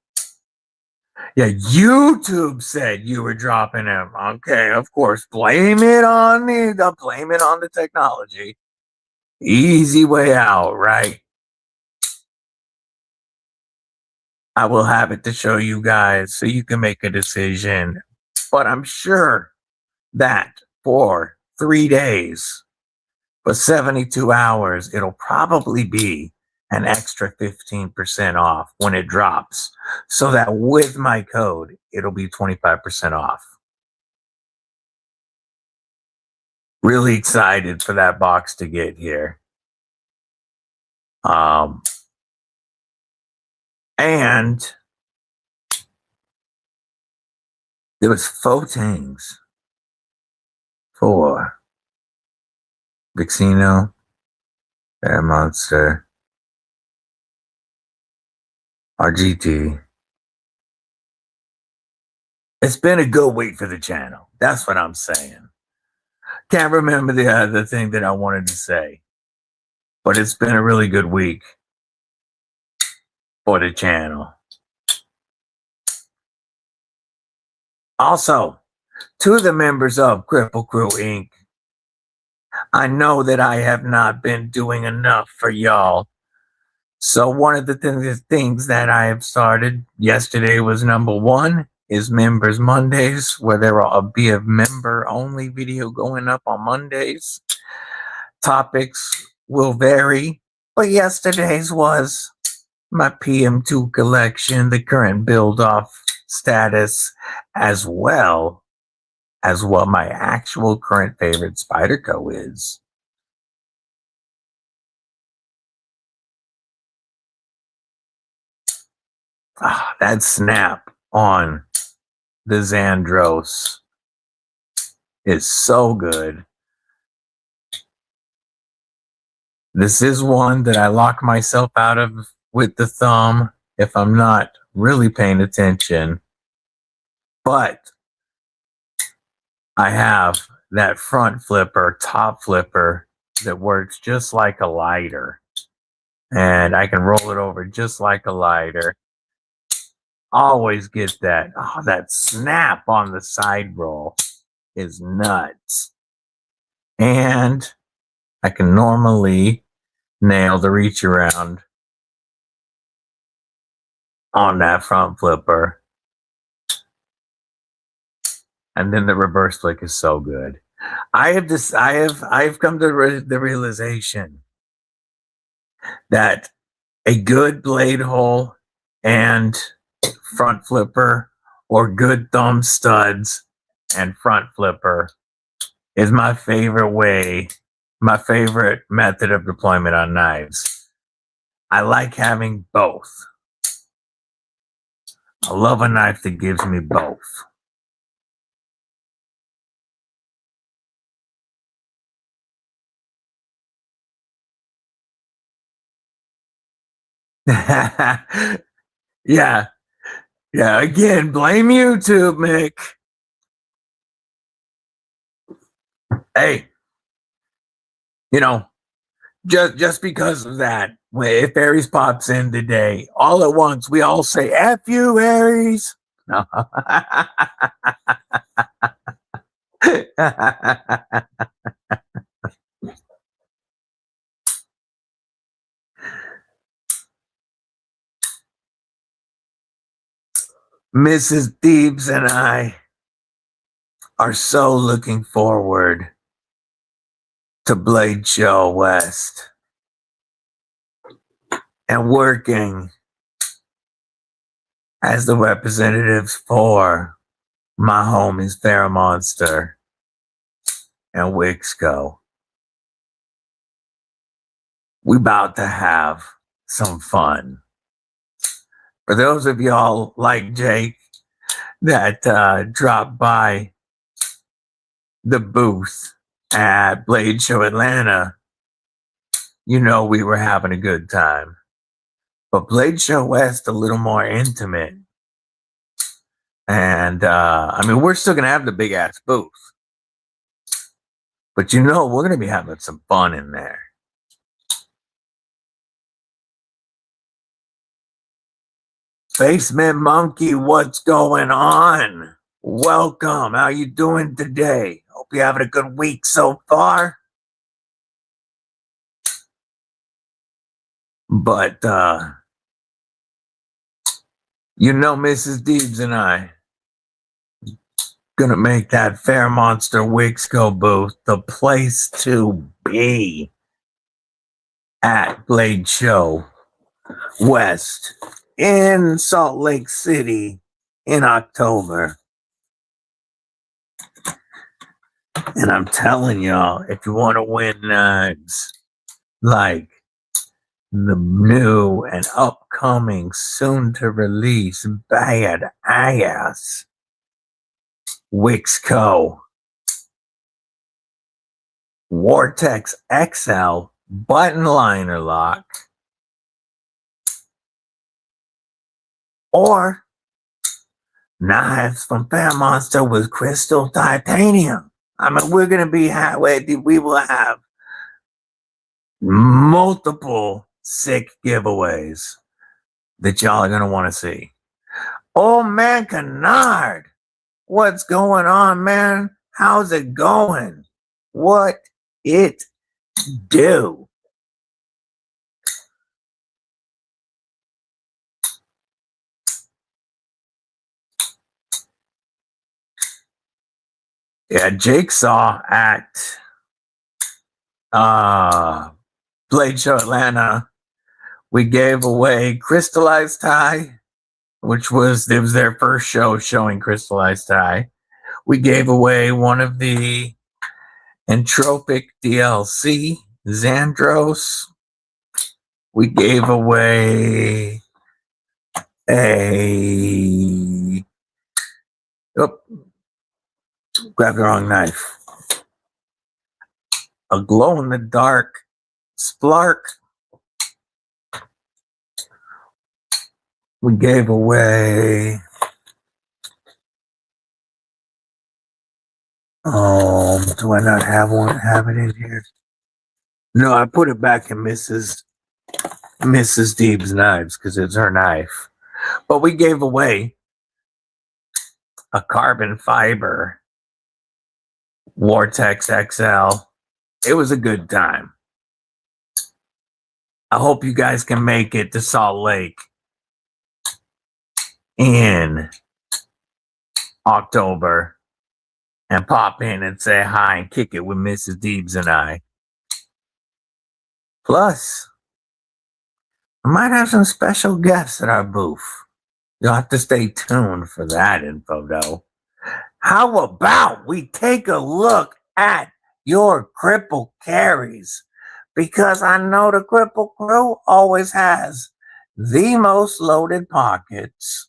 YouTube said you were dropping them, okay, of course, blame it on the technology. Easy way out, right? I will have it to show you guys so you can make a decision. But I'm sure that for 3 days, for 72 hours, it'll probably be an extra 15% off when it drops. So that with my code, it'll be 25% off. Really excited for that box to get here. And there was photos for Vixino, Bear Monster, RGT. It's been a good week for the channel. That's what I'm saying. Can't remember the other thing that I wanted to say, but it's been a really good week for the channel. Also, to the members of Cripple Crew Inc., I know that I have not been doing enough for y'all. So one of the things that I have started yesterday was number 1 is Members Mondays, where there will be a member-only video going up on Mondays. Topics will vary, but yesterday's was my PM2 collection, the current build-off status, as well as what my actual current favorite Spyderco is. That snap on the Xandros is so good. This is one that I lock myself out of with the thumb if I'm not really paying attention. But I have that front flipper, top flipper that works just like a lighter. And I can roll it over just like a lighter. Always get that. Oh, that snap on the side roll is nuts. And I can normally nail the reach around on that front flipper. And then the reverse flick is so good. I've come to the realization that a good blade hole and front flipper, or good thumb studs and front flipper, is my favorite method of deployment on knives. I like having both. I love a knife that gives me both. Yeah. Again, blame YouTube, Mick. Hey, just because of that, if Aries pops in today, all at once, we all say, F you, Aries. No. Mrs. Thebes and I are so looking forward to Blade Show West and working as the representatives for my homies Farrah Monster and Wixco. We about to have some fun. For those of y'all like Jake that dropped by the booth at Blade Show Atlanta, we were having a good time. But Blade Show West, a little more intimate. And I mean, we're still gonna have the big ass booth, but you know, we're gonna be having some fun in there. Basement Monkey, what's going on? Welcome. How you doing today? Hope you're having a good week so far. But you know, Mrs. Deebs and I gonna make that Fair Monster Wixco booth the place to be at Blade Show West in Salt Lake City in October. And I'm telling y'all, if you want to win knives like the new and upcoming, soon to release Bad Ass Wixco Vortex XL button liner lock, or knives from Fair Monster with crystal titanium. I mean, we're gonna be we will have multiple sick giveaways that y'all are gonna want to see. Oh man, Kennard, what's going on, man? How's it going? What it do? Yeah, Jigsaw at Blade Show Atlanta. We gave away Crystallized Tie, which was their first show showing Crystallized Tie. We gave away one of the Entropic DLC, Xandros. We gave away grabbed the wrong knife. A glow-in-the-dark Splark. We gave away do I not have it in here? No, I put it back in Mrs. Deeb's knives because it's her knife. But we gave away a carbon fiber Vortex XL. It was a good time. I hope you guys can make it to Salt Lake in October and pop in and say hi and kick it with Mrs. Deebs and I. Plus, I might have some special guests at our booth. You'll have to stay tuned for that info, though. How about we take a look at your cripple carries? Because I know the cripple crew always has the most loaded pockets.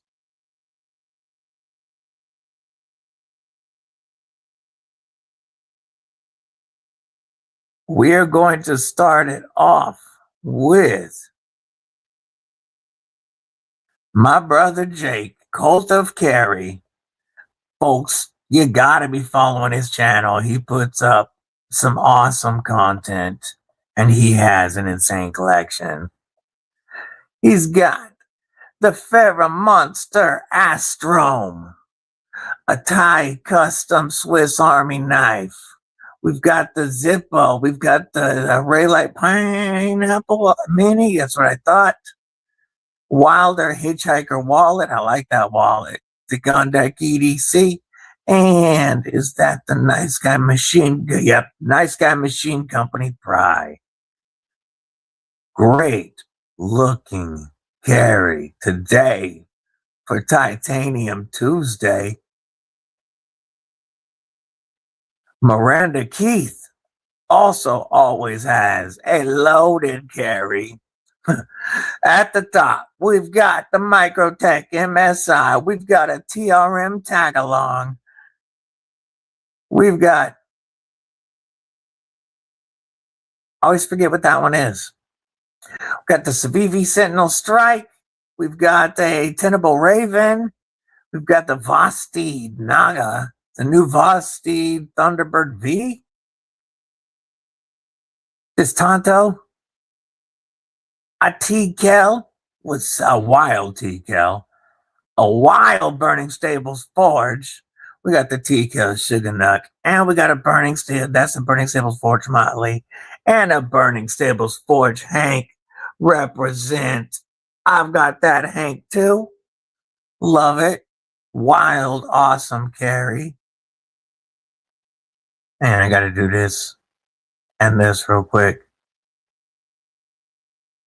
We're going to start it off with my brother Jake, Colt of Carry. Folks, you gotta be following his channel. He puts up some awesome content and he has an insane collection. He's got the Ferra Monster Astrome, a Thai custom Swiss Army knife. We've got the Zippo. We've got the Raylight Pineapple Mini. That's what I thought. Wilder Hitchhiker wallet. I like that wallet. The Gondek EDC. And is that the Nice Guy Machine? Yep, Nice Guy Machine Company Pry. Great looking carry today for Titanium Tuesday. Miranda Keith also always has a loaded carry. At the top, we've got the Microtech MSI. We've got a TRM tag-along. We've got, I always forget what that one is. We've got the Civivi Sentinel Strike. We've got a Tenable Raven. We've got the Vosteed Naga, the new Vosteed Thunderbird V. This Tonto. A T-Kel was a wild T-Kel. A wild Burning Stables Forge. We got the T-Kel Sugar Nut. And we got a Burning Stables, that's a Burning Stables Forge Motley. And a Burning Stables Forge Hank. Represent. I've got that Hank too. Love it. Wild, awesome carry. And I got to do this and this real quick.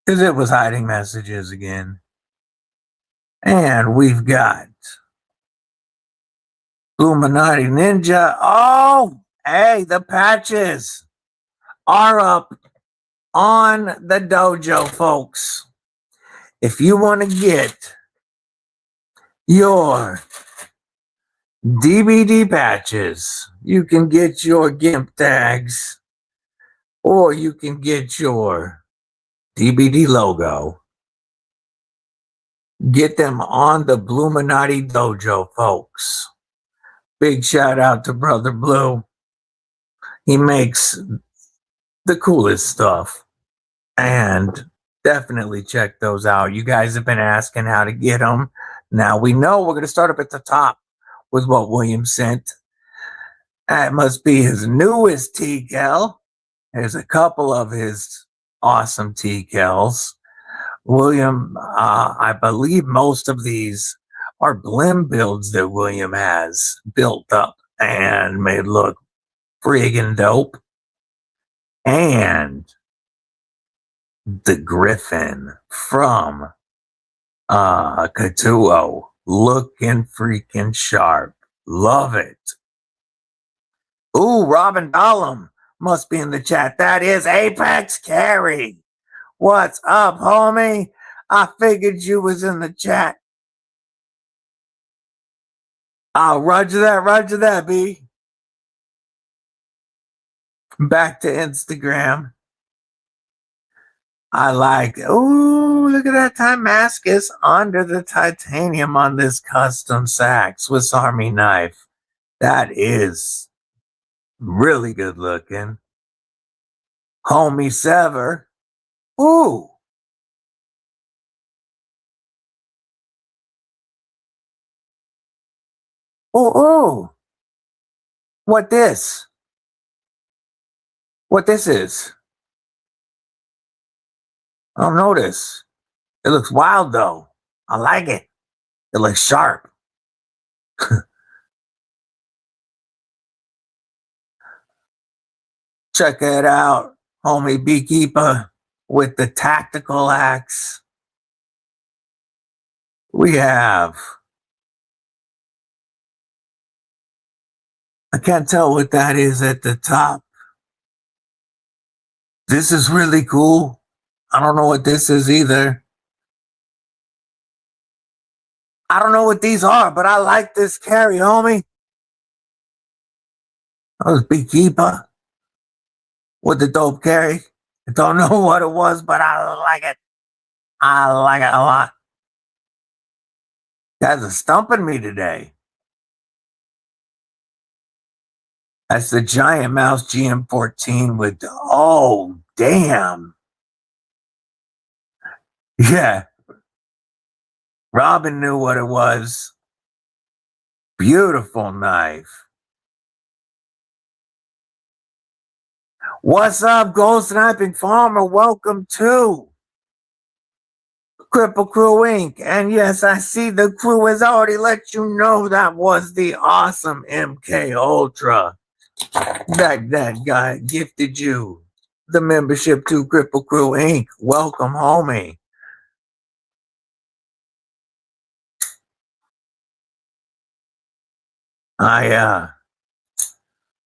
Because it was hiding messages again. And we've got Illuminati Ninja. Oh, hey, the patches are up on the dojo, folks. If you want to get your DBD patches, you can get your GIMP tags, or you can get your DBD logo. Get them on the Bluminati Dojo, folks. Big shout out to Brother Blue. He makes the coolest stuff. And definitely check those out. You guys have been asking how to get them. Now we know we're going to start up at the top with what William sent. That must be his newest T-Kel. There's a couple of his awesome T-Kels. William, I believe most of these are blim builds that William has built up and made look friggin' dope. And the Griffin from Katuo, looking freaking sharp. Love it. Ooh, Robin Dollum must be in the chat. That is Apex Carry. What's up, homie? I figured you was in the chat. Roger that, B. Back to Instagram. I like, ooh, look at that Timascus under the titanium on this custom sack. Swiss Army knife. That is really good looking. Homie Sever. Ooh. Ooh. What this? What this is? I don't notice. It looks wild though. I like it. It looks sharp. Check it out, homie Beekeeper with the tactical axe. We have, I can't tell what that is at the top. This is really cool. I don't know what this is either. I don't know what these are, but I like this carry, homie. That was Beekeeper with the dope carry. I don't know what it was, but I like it. I like it a lot. Guys are stumping me today. That's the Giant Mouse GM14 with, oh, damn. Yeah. Robin knew what it was. Beautiful knife. What's up, Gold Sniping Farmer? Welcome to Cripple Crew Inc. And yes, I see the crew has already let you know that was the awesome MK Ultra. That guy gifted you the membership to Cripple Crew Inc. Welcome, homie.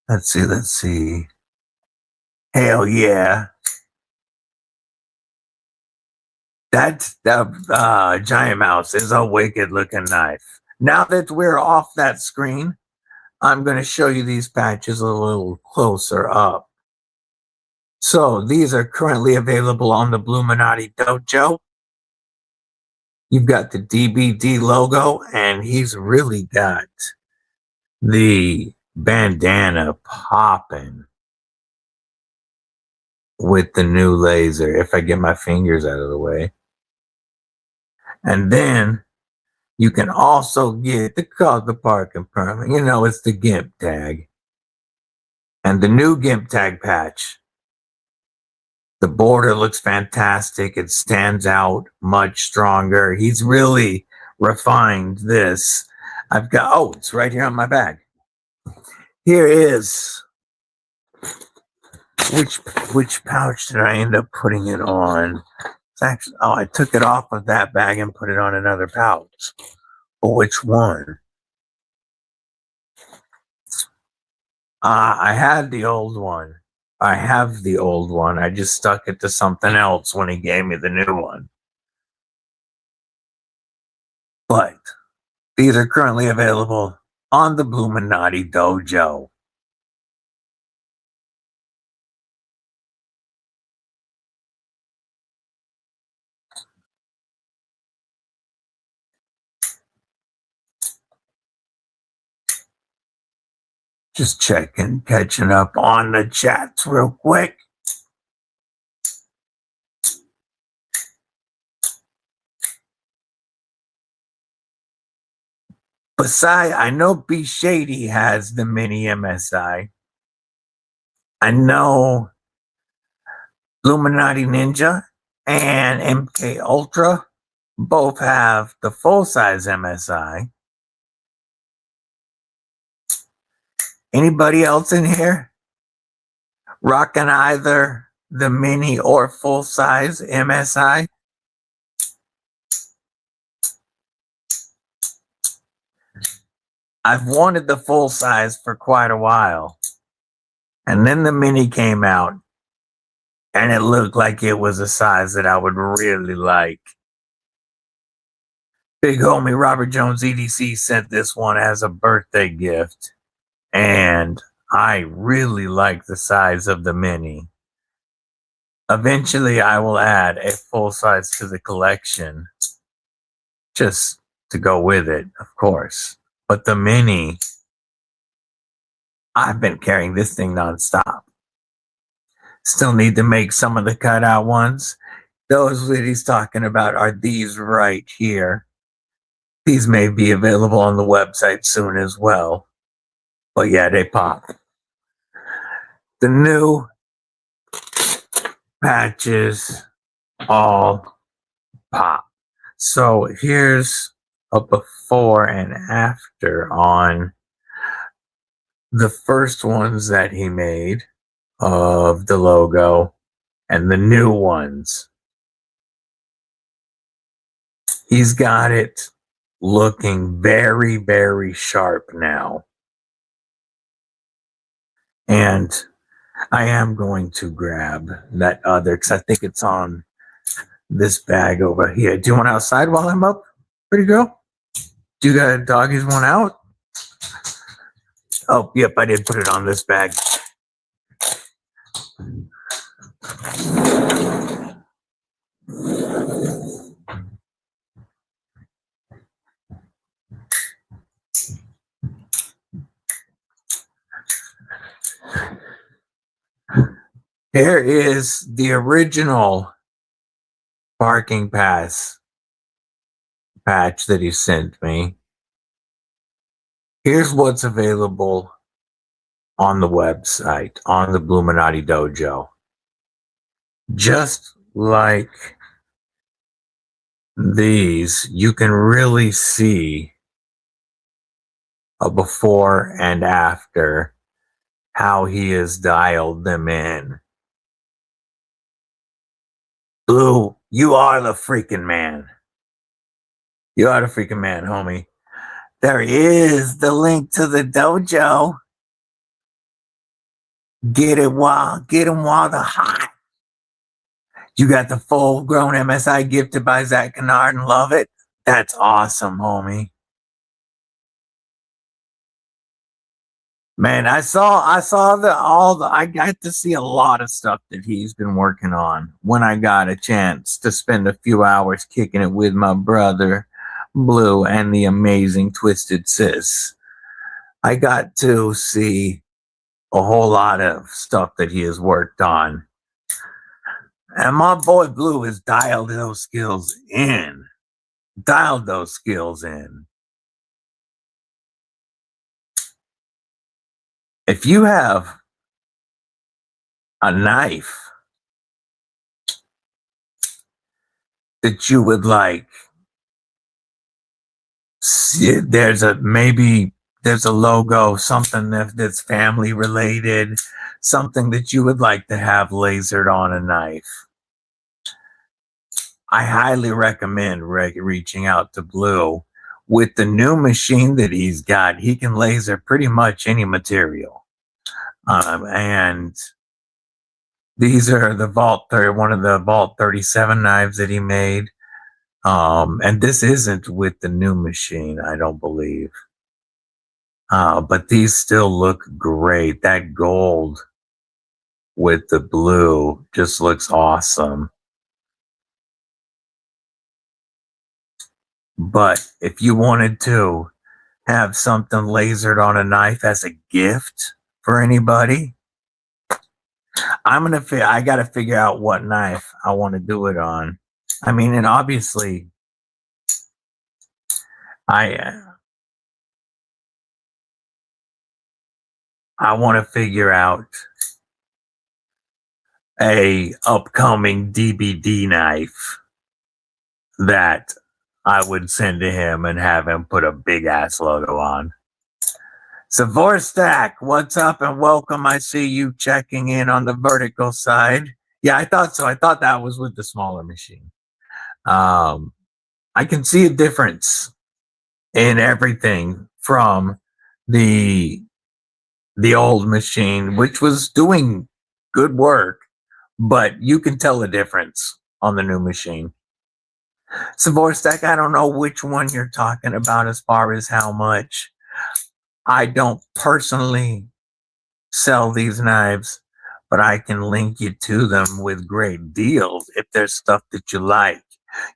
Let's see. Hell yeah. That Giant Mouse is a wicked looking knife. Now that we're off that screen, I'm going to show you these patches a little closer up. So these are currently available on the Bluminati Dojo. You've got the DBD logo, and he's really got the bandana popping with the new laser, if I get my fingers out of the way. And then you can also get the parking permit. You know, it's the GIMP tag. And the new GIMP tag patch. The border looks fantastic. It stands out much stronger. He's really refined this. I've got, oh, it's right here on my bag. Here is, which pouch did I end up putting it on? It's actually, oh, I took it off of that bag and put it on another pouch. But which one? I had the old one. I have the old one. I just stuck it to something else when he gave me the new one. But these are currently available on the Bluminati Dojo. Just checking, catching up on the chats real quick. Besides, I know B Shady has the mini MSI. I know Illuminati Ninja and MK Ultra both have the full-size MSI. Anybody else in here rocking either the mini or full-size MSI? I've wanted the full size for quite a while. And then the mini came out, and it looked like it was a size that I would really like. Big homie Robert Jones EDC sent this one as a birthday gift, and I really like the size of the mini. Eventually, I will add a full size to the collection, just to go with it, of course. But the mini, I've been carrying this thing nonstop. Still need to make some of the cutout ones. Those that he's talking about are these right here. These may be available on the website soon as well. But yeah, they pop. The new patches all pop. So here's a before and after on the first ones that he made of the logo and the new ones. He's got it looking very, very sharp now. And I am going to grab that other, because I think it's on this bag over here. Do you want outside while I'm up? Pretty girl? Do you got doggies one out? Oh, yep, I did put it on this bag. Here is the original parking pass patch that he sent me. Here's what's available on the website, on the Bluminati Dojo. Just like these, you can really see a before and after, how he has dialed them in. Blue, you are the freaking man. You are the freaking man, homie. There is the link to the dojo. Get him while they're hot. You got the full-grown MSI gifted by Zach Kennard and love it. That's awesome, homie. Man, I got to see a lot of stuff that he's been working on when I got a chance to spend a few hours kicking it with my brother Blue and the amazing Twisted Sis. I got to see a whole lot of stuff that he has worked on. And my boy Blue has dialed those skills in. Dialed those skills in. If you have a knife that you would like, there's a logo, something that's family related, something that you would like to have lasered on a knife, I highly recommend reaching out to Blue. With the new machine that he's got, he can laser pretty much any material. And these are one of the Vault 37 knives that he made. And this isn't with the new machine, I don't believe. But these still look great. That gold with the blue just looks awesome. But if you wanted to have something lasered on a knife as a gift for anybody, I got to figure out what knife I want to do it on. I mean, and obviously, I want to figure out a upcoming DBD knife that I would send to him and have him put a big ass logo on. Savorstak, what's up and welcome. I see you checking in on the vertical side. Yeah, I thought so. I thought that was with the smaller machine. I can see a difference in everything from the old machine, which was doing good work, but you can tell a difference on the new machine. Savorstak, I don't know which one you're talking about as far as how much. I don't personally sell these knives, but I can link you to them with great deals if there's stuff that you like.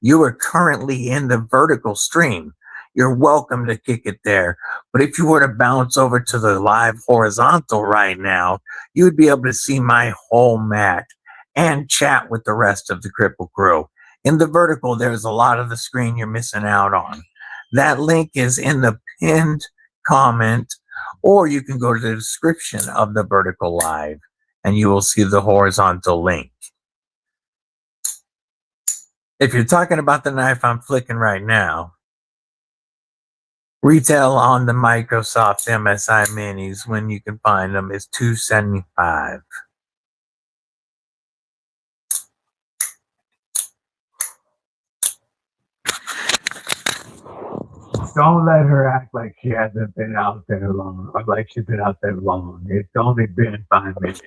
You are currently in the vertical stream. You're welcome to kick it there. But if you were to bounce over to the live horizontal right now, you would be able to see my whole mat and chat with the rest of the Cripple crew. In the vertical, there's a lot of the screen you're missing out on. That link is in the pinned comment, or you can go to the description of the vertical live and you will see the horizontal link. If you're talking about the knife I'm flicking right now, retail on the Microsoft MSI Minis, when you can find them, is $275. Don't let her act like she hasn't been out there long, or like she's been out there long. It's only been 5 minutes.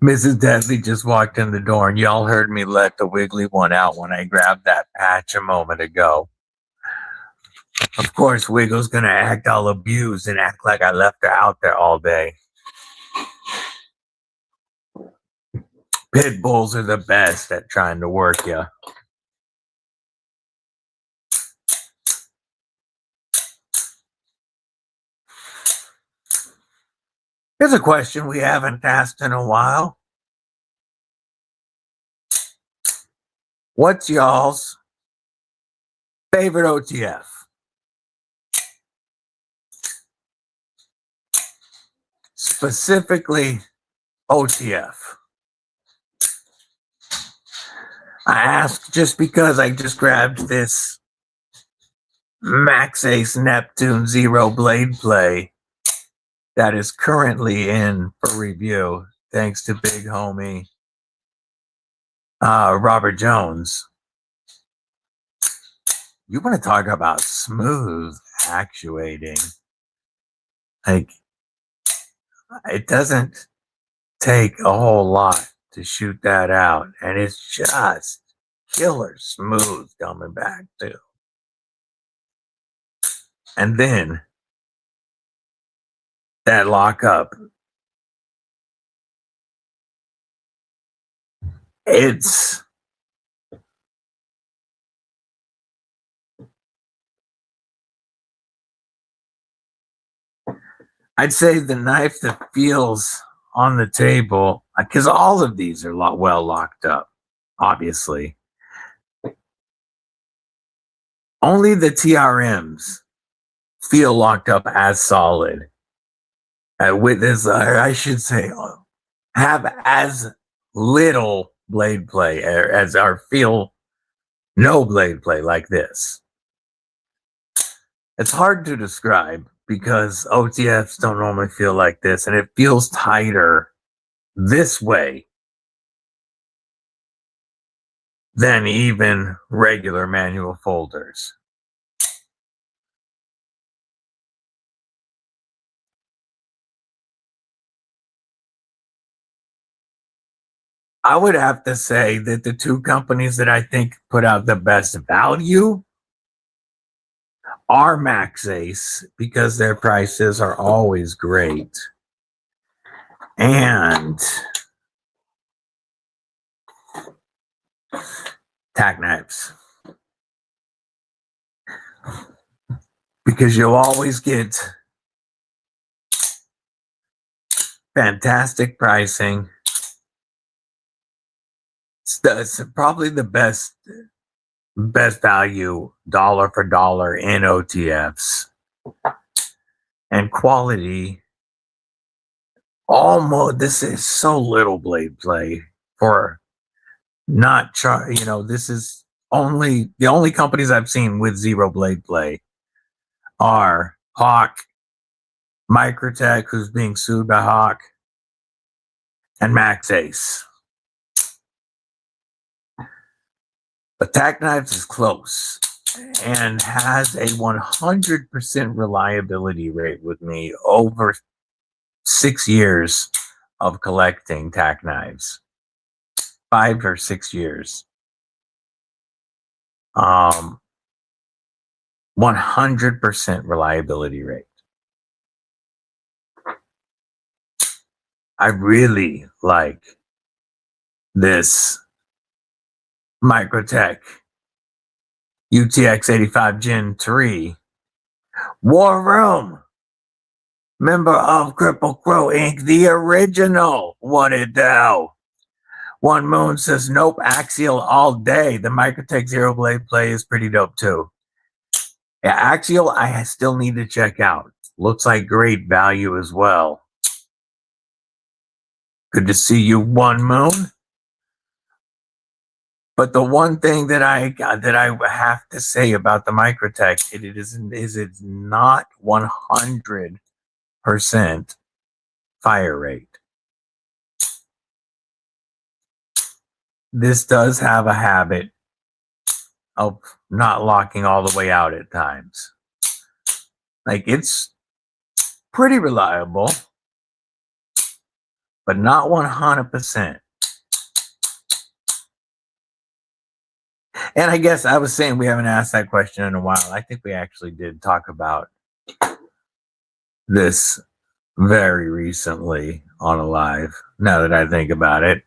Mrs. Deadly just walked in the door, and y'all heard me let the wiggly one out when I grabbed that patch a moment ago. Of course, Wiggle's gonna act all abused and act like I left her out there all day. Pit bulls are the best at trying to work you. Here's a question we haven't asked in a while. What's y'all's favorite OTF? Specifically, OTF. I asked just because I just grabbed this Max Ace Neptune Zero Blade Play that is currently in for review, thanks to big homie Robert Jones. You want to talk about smooth actuating? Like, it doesn't take a whole lot to shoot that out, and it's just killer smooth coming back too. And then that lockup, it's I'd say the knife that feels on the table, because all of these are well locked up, obviously. Only the TRMs feel locked up as solid. With this, I should say, have as little blade play as our feel no blade play like this. It's hard to describe because OTFs don't normally feel like this, and it feels tighter this way than even regular manual folders. I would have to say that the two companies that I think put out the best value are Max Ace, because their prices are always great, and Tack Knives, because you'll always get fantastic pricing. It's probably the best value dollar for dollar in OTFs, and quality. Almost, this is so little blade play for not this is only the only companies I've seen with zero blade play are Hawk, Microtech, who's being sued by Hawk, and Max Ace. But Tack Knives is close and has a 100% reliability rate with me over 6 years of collecting Tack Knives. 5 or 6 years. 100% reliability rate. I really like this Microtech UTX 85 Gen 3 War Room. Member of Cripple Crow Inc., the original. What it do? One Moon says, nope, Axial all day. The Microtech Zero Blade play is pretty dope too. Yeah, Axial, I still need to check out. Looks like great value as well. Good to see you, One Moon. But the one thing that I have to say about the Microtech, it's not 100% fire rate. This does have a habit of not locking all the way out at times. Like, it's pretty reliable, but not 100%. And I guess I was saying we haven't asked that question in a while. I think we actually did talk about this very recently on a live, now that I think about it.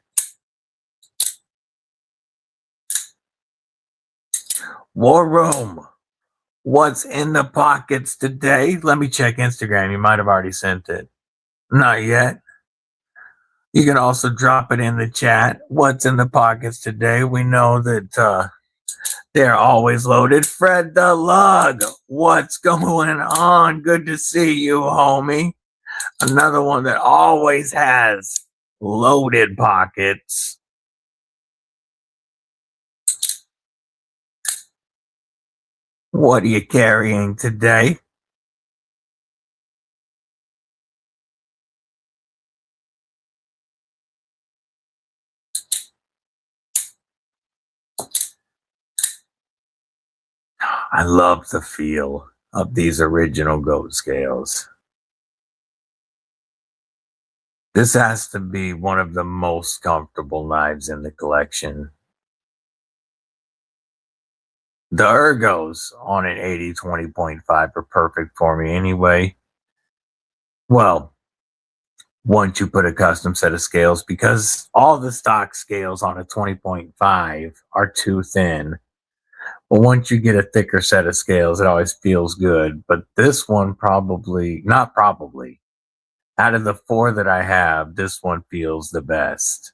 War Room, what's in the pockets today? Let me check Instagram. You might have already sent it. Not yet. You can also drop it in the chat. What's in the pockets today? We know that they're always loaded. Fred the Lug, what's going on? Good to see you, homie. Another one that always has loaded pockets. What are you carrying today? I love the feel of these original goat scales. This has to be one of the most comfortable knives in the collection. The ergos on an 80-20.5 are perfect for me anyway. Well, once you put a custom set of scales, because all the stock scales on a 20.5 are too thin. But once you get a thicker set of scales, it always feels good. But this one not probably, out of the 4 that I have, this one feels the best.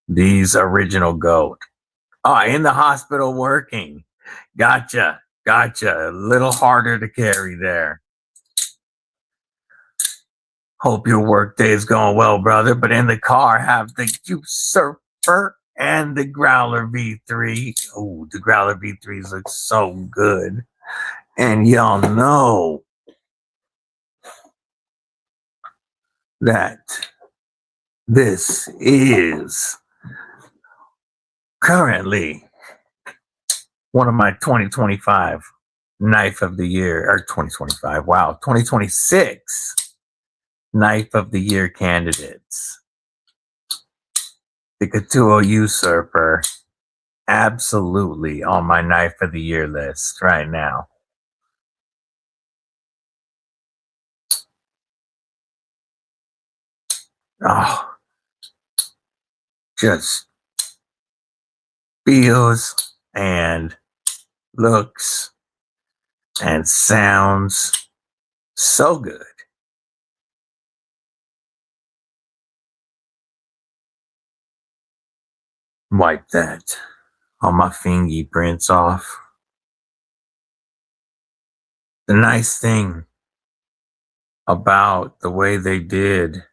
These original goat. Oh, in the hospital working. Gotcha. A little harder to carry there. Hope your work day is going well, brother. But in the car, have the Usurper and the Growler V3. Oh, the Growler V3s look so good. And y'all know that this is currently one of my 2025 Knife of the Year, or 2025, wow, 2026 Knife of the Year candidates. The Katuo Usurper, absolutely on my Knife of the Year list right now. Oh, just feels and looks and sounds so good. Wipe that on my fingy prints off. The nice thing about the way they did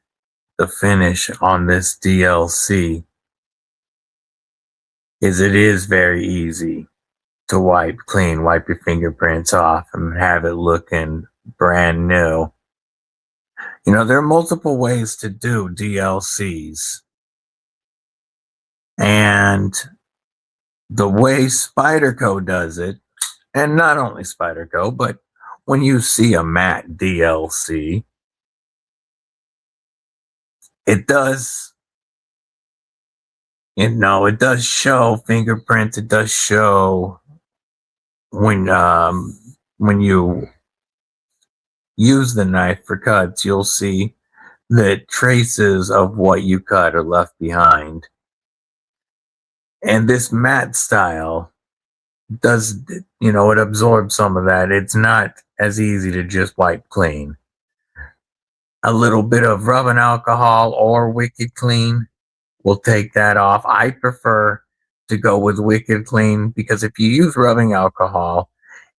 the finish on this DLC is it is very easy to wipe your fingerprints off and have it looking brand new. You know, there are multiple ways to do DLCs. And the way Spyderco does it, and not only Spyderco, but when you see a matte DLC, it does, it does show fingerprints. It does show when you use the knife for cuts, you'll see that traces of what you cut are left behind. And this matte style does, it absorbs some of that. It's not as easy to just wipe clean. A little bit of rubbing alcohol or Wicked Clean will take that off. I prefer to go with Wicked Clean because if you use rubbing alcohol,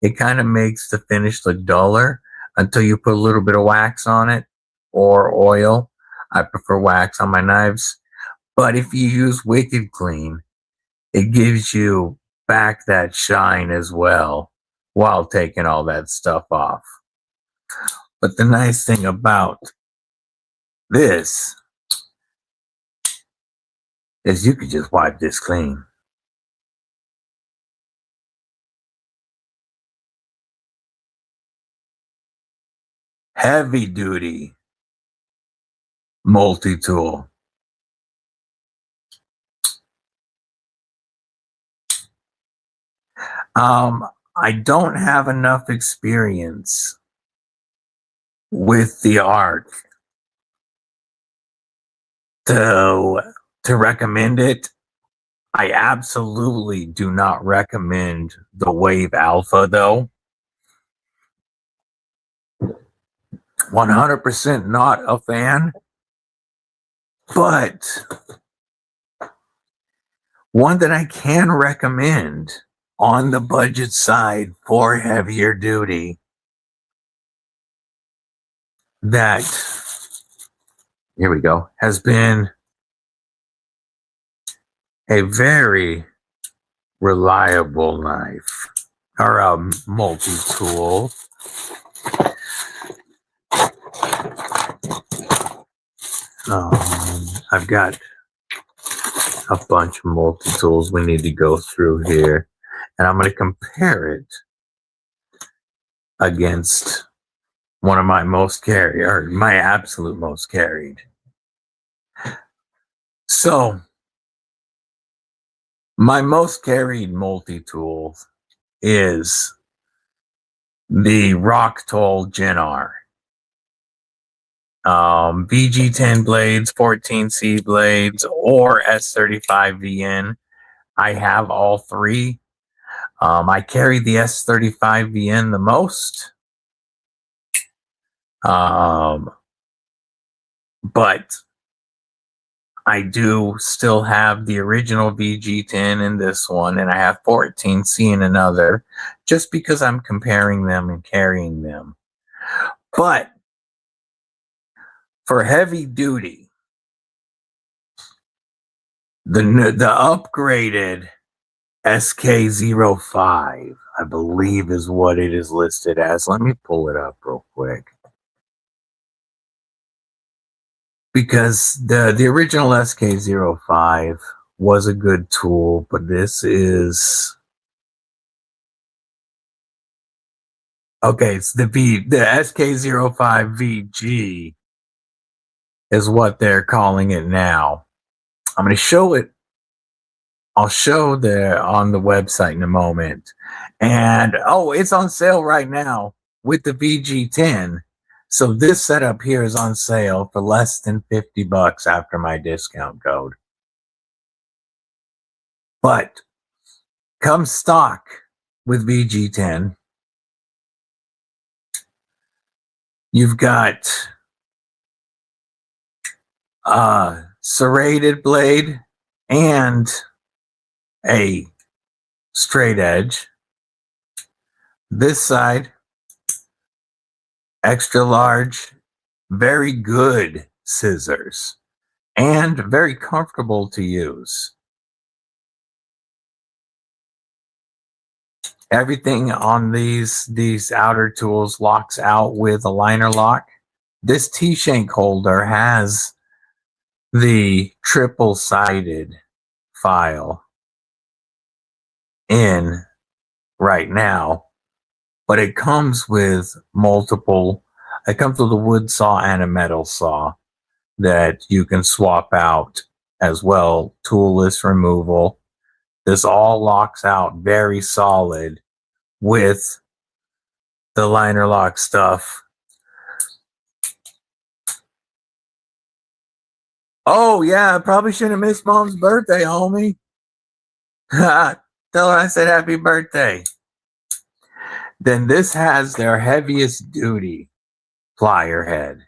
it kind of makes the finish look duller until you put a little bit of wax on it or oil. I prefer wax on my knives. But if you use Wicked Clean, it gives you back that shine as well while taking all that stuff off. But the nice thing about this is you could just wipe this clean. Heavy duty multi-tool. I don't have enough experience with the ARC to recommend it. I absolutely do not recommend the Wave Alpha though. 100% not a fan, but one that I can recommend on the budget side for heavier duty that, here we go, has been a very reliable knife or a multi-tool. I've got a bunch of multi-tools we need to go through here, and I'm going to compare it against one of my most carried, or my absolute most carried. So my most carried multi-tool is the Rocktoll Genar. VG10 blades, 14C blades, or S35VN. I have all three. I carry the S35VN the most. But I do still have the original VG10 in this one, and I have 14C in another, just because I'm comparing them and carrying them. But for heavy duty, the upgraded SK05, I believe, is what it is listed as. Let me pull it up real quick. Because the original SK05 was a good tool, but this is okay. It's the SK05 VG is what they're calling it now. I'm going to show it. I'll show on the website in a moment. And oh, it's on sale right now with the VG10. So this setup here is on sale for less than $50 after my discount code. But come stock with VG10, you've got serrated blade and a straight edge. This side, extra large, very good scissors, and very comfortable to use. Everything on these outer tools locks out with a liner lock. This T-shank holder has the triple-sided file in right now, but it comes with multiple. It comes with a wood saw and a metal saw that you can swap out as well. Toolless removal. This all locks out very solid with the liner lock stuff. Oh yeah, I probably shouldn't have missed Mom's birthday, homie. Tell her I said happy birthday. Then this has their heaviest duty plier head.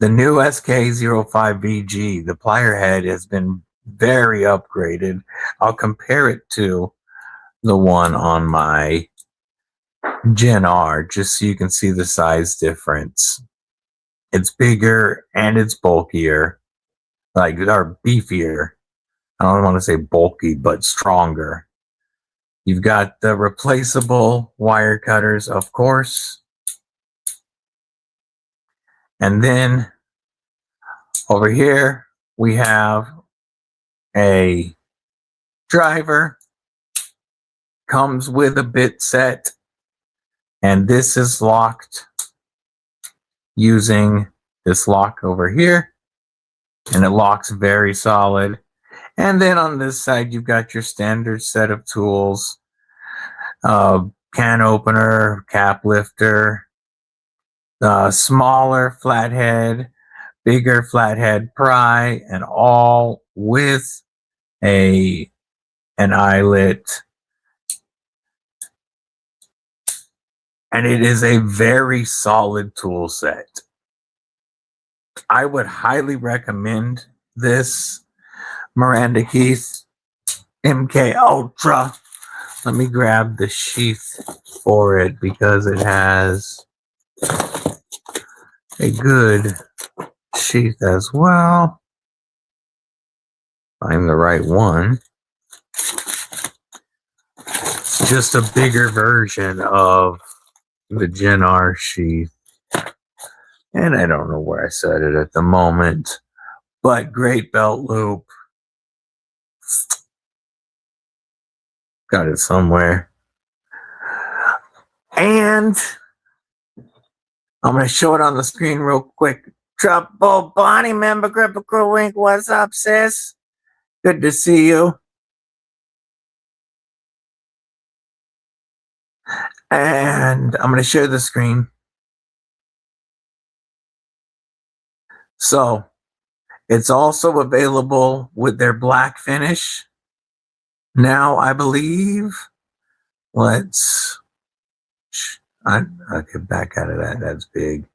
The new SK05VG, the plier head has been very upgraded. I'll compare it to the one on my Gen R, just so you can see the size difference. It's bigger and it's bulkier, or beefier. I don't want to say bulky, but stronger. You've got the replaceable wire cutters, of course. And then over here, we have a driver. Comes with a bit set. And this is locked using this lock over here. And it locks very solid. And then on this side, you've got your standard set of tools. Can opener, cap lifter, smaller flathead, bigger flathead pry, and all with an eyelet. And it is a very solid tool set. I would highly recommend this Miranda Keith MK Ultra. Let me grab the sheath for it because it has a good sheath as well. Find the right one. It's just a bigger version of the Gen R sheath. And I don't know where I set it at the moment, but great belt loop. Got it somewhere. And I'm going to show it on the screen real quick. Trouble Bonnie, member, Gripper Crew Wink. What's up, sis? Good to see you. And I'm going to share the screen. So it's also available with their black finish. Now, I believe, I'll get back out of that. That's big.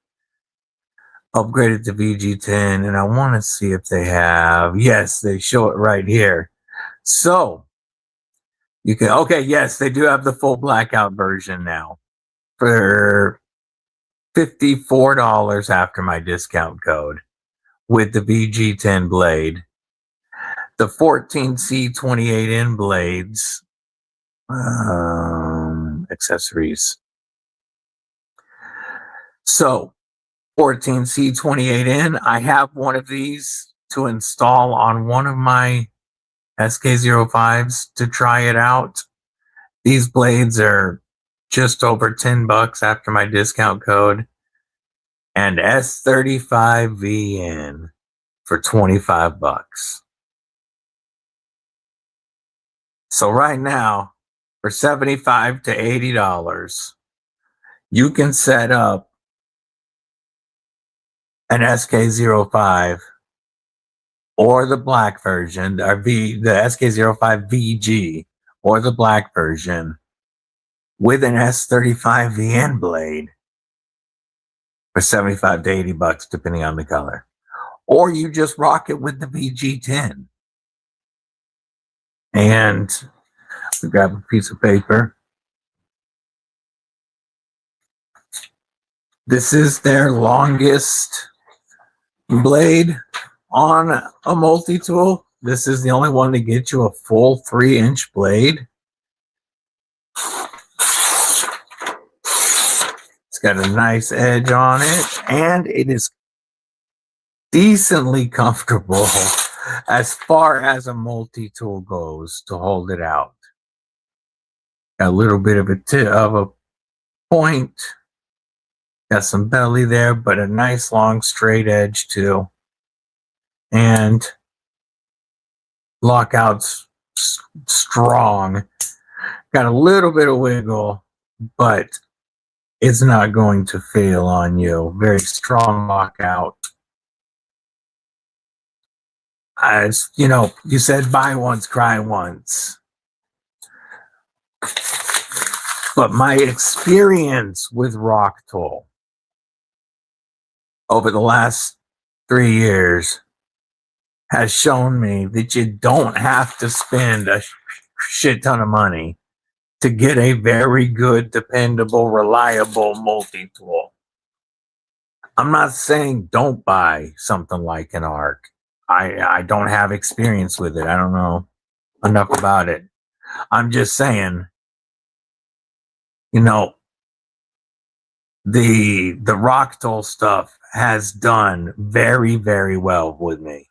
Upgraded to VG10, and I want to see if they have, yes, they show it right here. So you can, okay, yes, they do have the full blackout version now for $54 after my discount code with the VG10 blade. The 14C28N blades, accessories. So 14C28N, I have one of these to install on one of my SK05s to try it out. These blades are just over $10 after my discount code. And S35VN for $25. So right now, for $75 to $80, you can set up an SK05 or the black version, or the SK05 VG or the black version with an S35VN blade for $75 to $80, depending on the color. Or you just rock it with the VG10. And we grab a piece of paper. This is their longest blade on a multi-tool. This is the only one to get you a full 3-inch blade. It's got a nice edge on it, and it is decently comfortable as far as a multi-tool goes to hold it out. Got a little bit of a point. Got some belly there, but a nice long straight edge too. And lockout's strong. Got a little bit of wiggle, but it's not going to fail on you. Very strong lockout. As you know, you said buy once, cry once. But my experience with Rock Tool over the last 3 years has shown me that you don't have to spend a shit ton of money to get a very good, dependable, reliable multi-tool. I'm not saying don't buy something like an ARC. I don't have experience with it. I don't know enough about it. I'm just saying, you know, the Rock Tool stuff has done very, very well with me.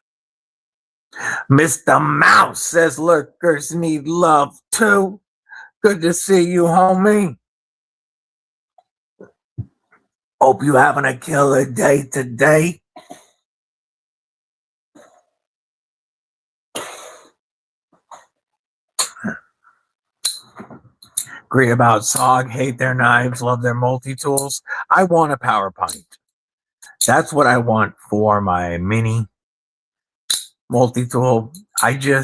Mr. Mouse says lurkers need love too. Good to see you, homie. Hope you having a killer day today. Agree about SOG, hate their knives, love their multi-tools. I want a power pint. That's what I want for my mini multi-tool. I get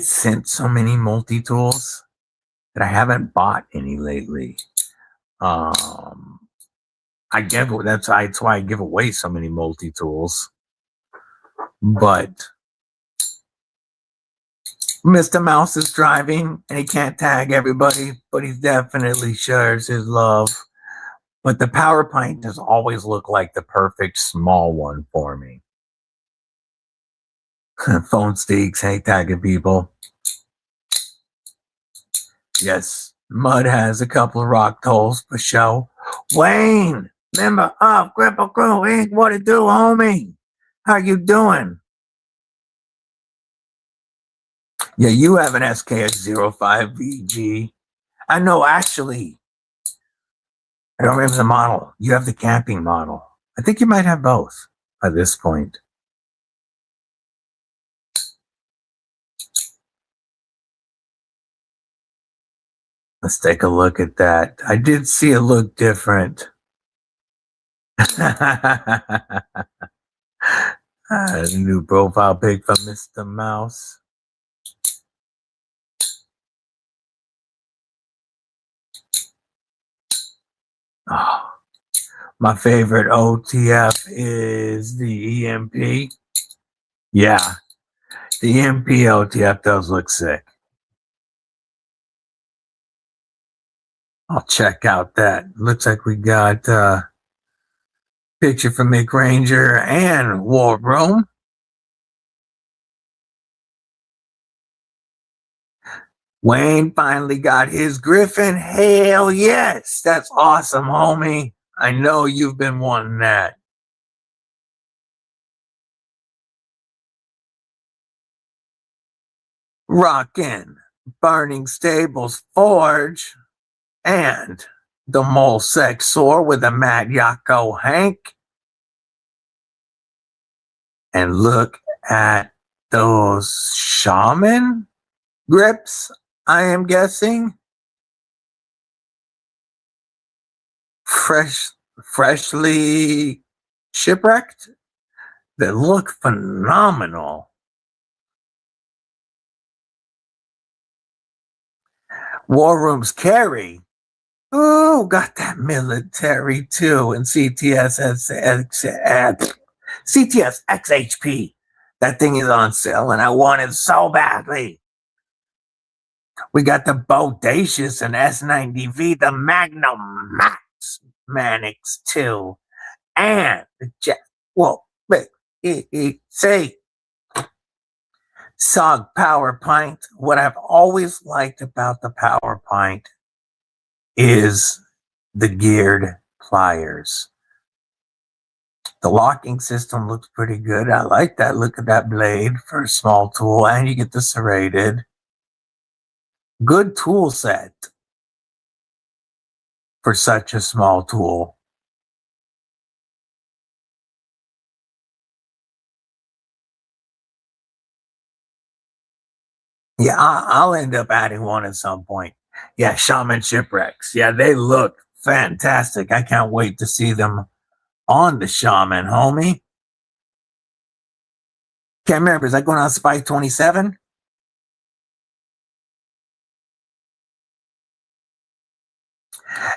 sent so many multi-tools that I haven't bought any lately. That's why I give away so many multi-tools. But Mr. Mouse is driving and he can't tag everybody, but he definitely shares his love. But the power pint does always look like the perfect small one for me. Phone sticks, hate tagging people. Yes, Mud has a couple of Rock Tools for show. Wayne, member of Gripper Crew Inc. What it do, homie? How you doing? Yeah, you have an SKS05 VG. I know, actually. I don't remember the model. You have the camping model. I think you might have both at this point. Let's take a look at that. I did see it look different. A new profile pic from Mr. Mouse. Oh, my favorite OTF is the EMP. Yeah, the EMP OTF does look sick. I'll check out that. Looks like we got picture from Mick Ranger and War Room. Wayne finally got his Griffin. Hell yes. That's awesome, homie. I know you've been wanting that. Rockin' Burning Stables Forge and the Mole Sexor with a Mad Yako Hank. And look at those shaman grips, I am guessing. Freshly shipwrecked. That look phenomenal. War Room's carry. Oh, got that military too. And CTS XHP. That thing is on sale and I want it so badly. We got the Bodacious and S90V, the Magnum Max Manix 2, and the say SOG Power Pint. What I've always liked about the Power Pint is the geared pliers. The locking system looks pretty good. I like that. Look at that blade for a small tool, and you get the serrated. Good tool set for such a small tool. Yeah, I'll end up adding one at some point. Yeah, Shaman Shipwrecks. Yeah, they look fantastic. I can't wait to see them on the Shaman, homie. Can't remember, is that going on Spike 27?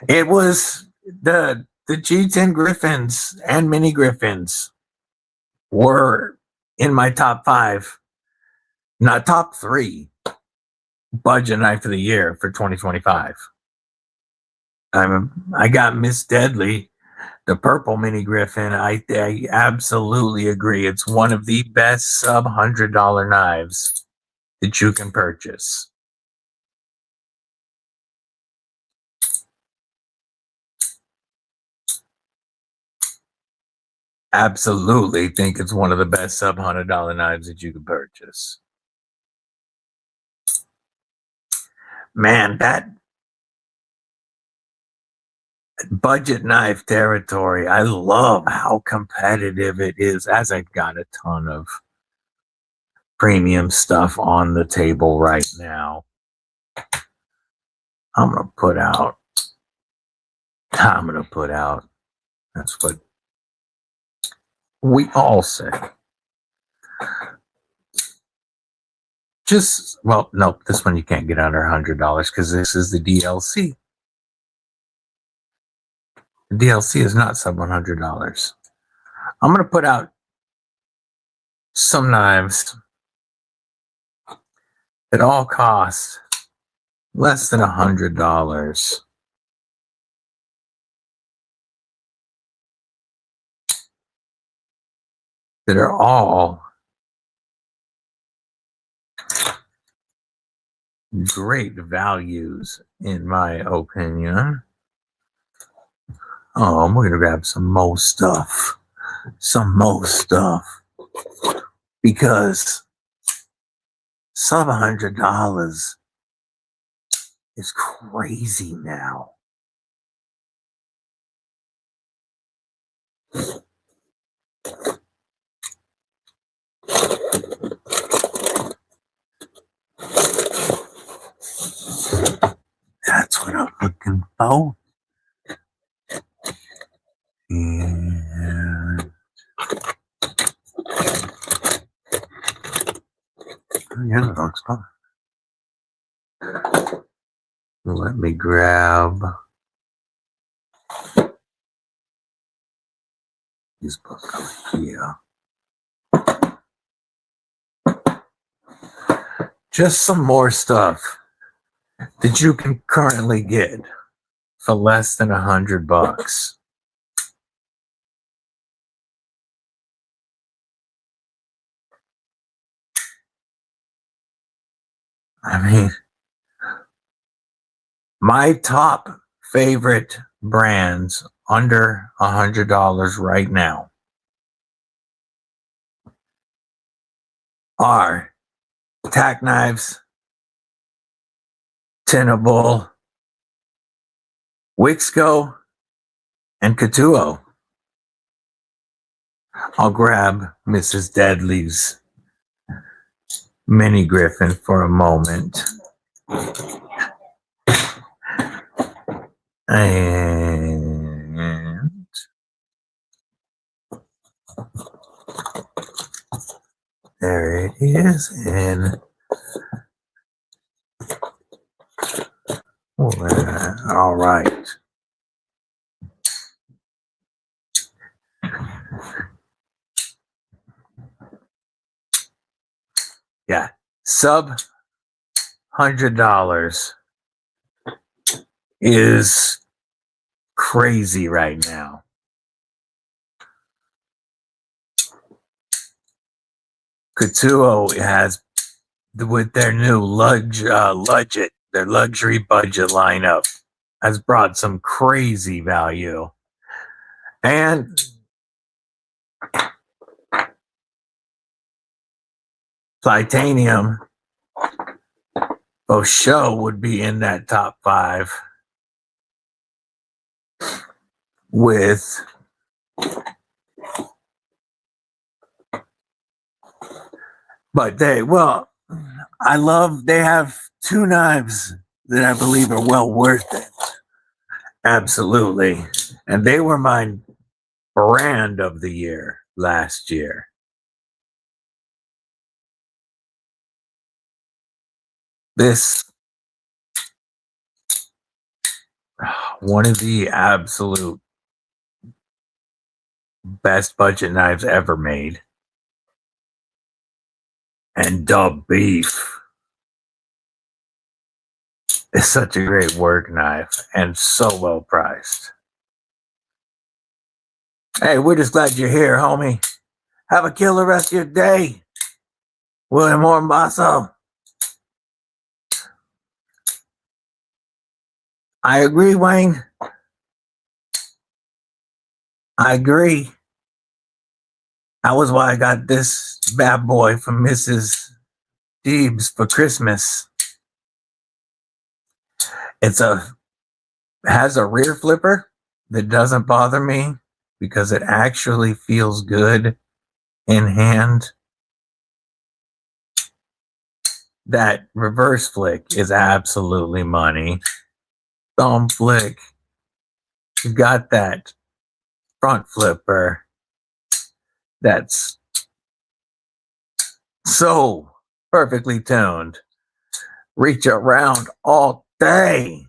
It was the G10 Griffins and Mini Griffins were in my top 5, not top 3 budget knife of the year for 2025. I got Miss Deadly, the purple Mini Griffin. I absolutely agree. It's one of the best sub $100 knives that you can purchase. Absolutely think it's one of the best sub $100 knives that you can purchase. Man, that budget knife territory, I love how competitive it is, as I've got a ton of premium stuff on the table right now. I'm going to put out. That's what we all say. Well, no, this one you can't get under $100 because this is the DLC. The DLC is not sub $100. I'm going to put out some knives that all cost less than $100. That are all great values, in my opinion. Oh, I'm going to grab some more stuff. Because sub $100 is crazy now. That's Oh. And yeah, that looks fun. Let me grab these books here. Just some more stuff that you can currently get for less than $100. I mean, my top favorite brands under $100 right now are Tack Knives, Tenable, Wixco, and Katuo. I'll grab Mrs. Deadly's mini griffin for a moment. And there it is. And all right. Yeah, sub $100 is crazy right now. Katuo has, with their new their luxury budget lineup, has brought some crazy value. And Titanium Show would be in that top 5 with they have 2 knives that I believe are well worth it. Absolutely. And they were my brand of the year last year. This, one of the absolute best budget knives ever made. And Dub Beef is such a great work knife and so well priced. Hey, we're just glad you're here, homie. Have a killer rest of your day. William Hornbasso. I agree, Wayne. I agree. That was why I got this bad boy from Mrs. Deebs for Christmas. It has a rear flipper that doesn't bother me because it actually feels good in hand. That reverse flick is absolutely money. Thumb flick. You got that front flipper. That's so perfectly tuned. Reach around all day.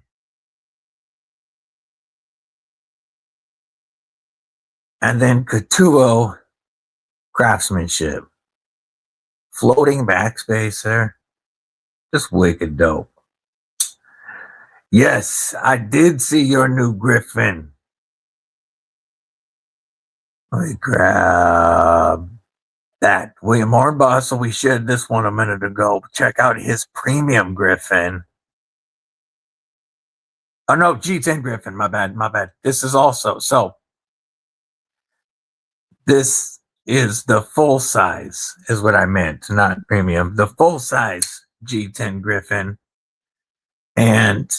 And then Katuo craftsmanship. Floating backspacer. Just wicked dope. Yes, I did see your new Griffin. Let me grab that. William Hornbaugh, so we shared this one a minute ago. Check out his premium Griffin. Oh no, G10 Griffin, my bad. This is also, so this is the full size, is what I meant, not premium. The full size G10 Griffin. And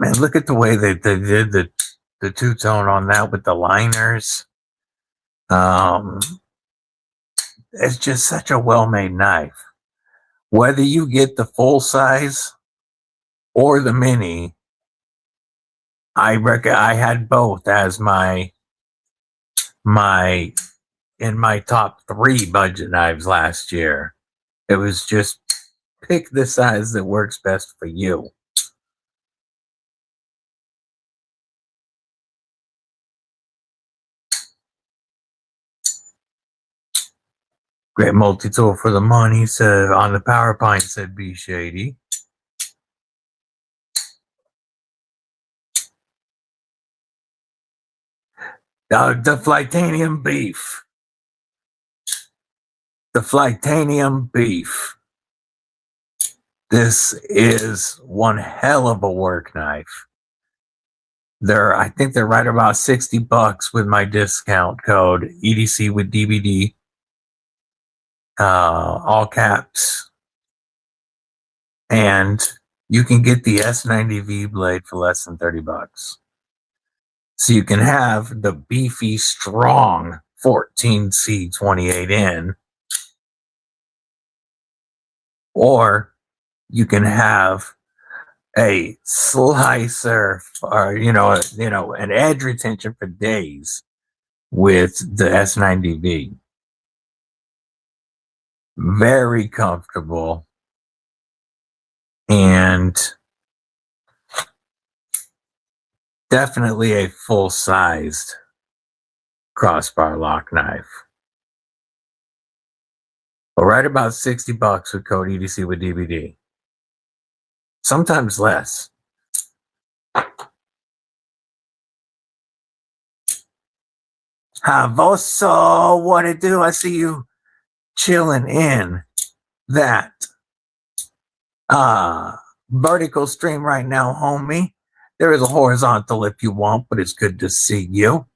man, look at the way they did the two-tone on that with the liners. It's just such a well-made knife. Whether you get the full size or the mini, I had both as my in my top 3 budget knives last year. It was just pick the size that works best for you. Great multi-tool for the money, said on the PowerPoint, said B Shady. The Flightanium beef. The Flightanium beef. This is one hell of a work knife. I think they're right about $60 with my discount code EDC with DBD. All caps. And you can get the S90V blade for less than $30. So you can have the beefy, strong 14C28N, or you can have a slicer or an edge retention for days with the S90V. Very comfortable and definitely a full-sized crossbar lock knife. But right about $60 with code EDC with DBD. Sometimes less. Voso, what it do? I see you chilling in that vertical stream right now, homie. There is a horizontal if you want, but it's good to see you.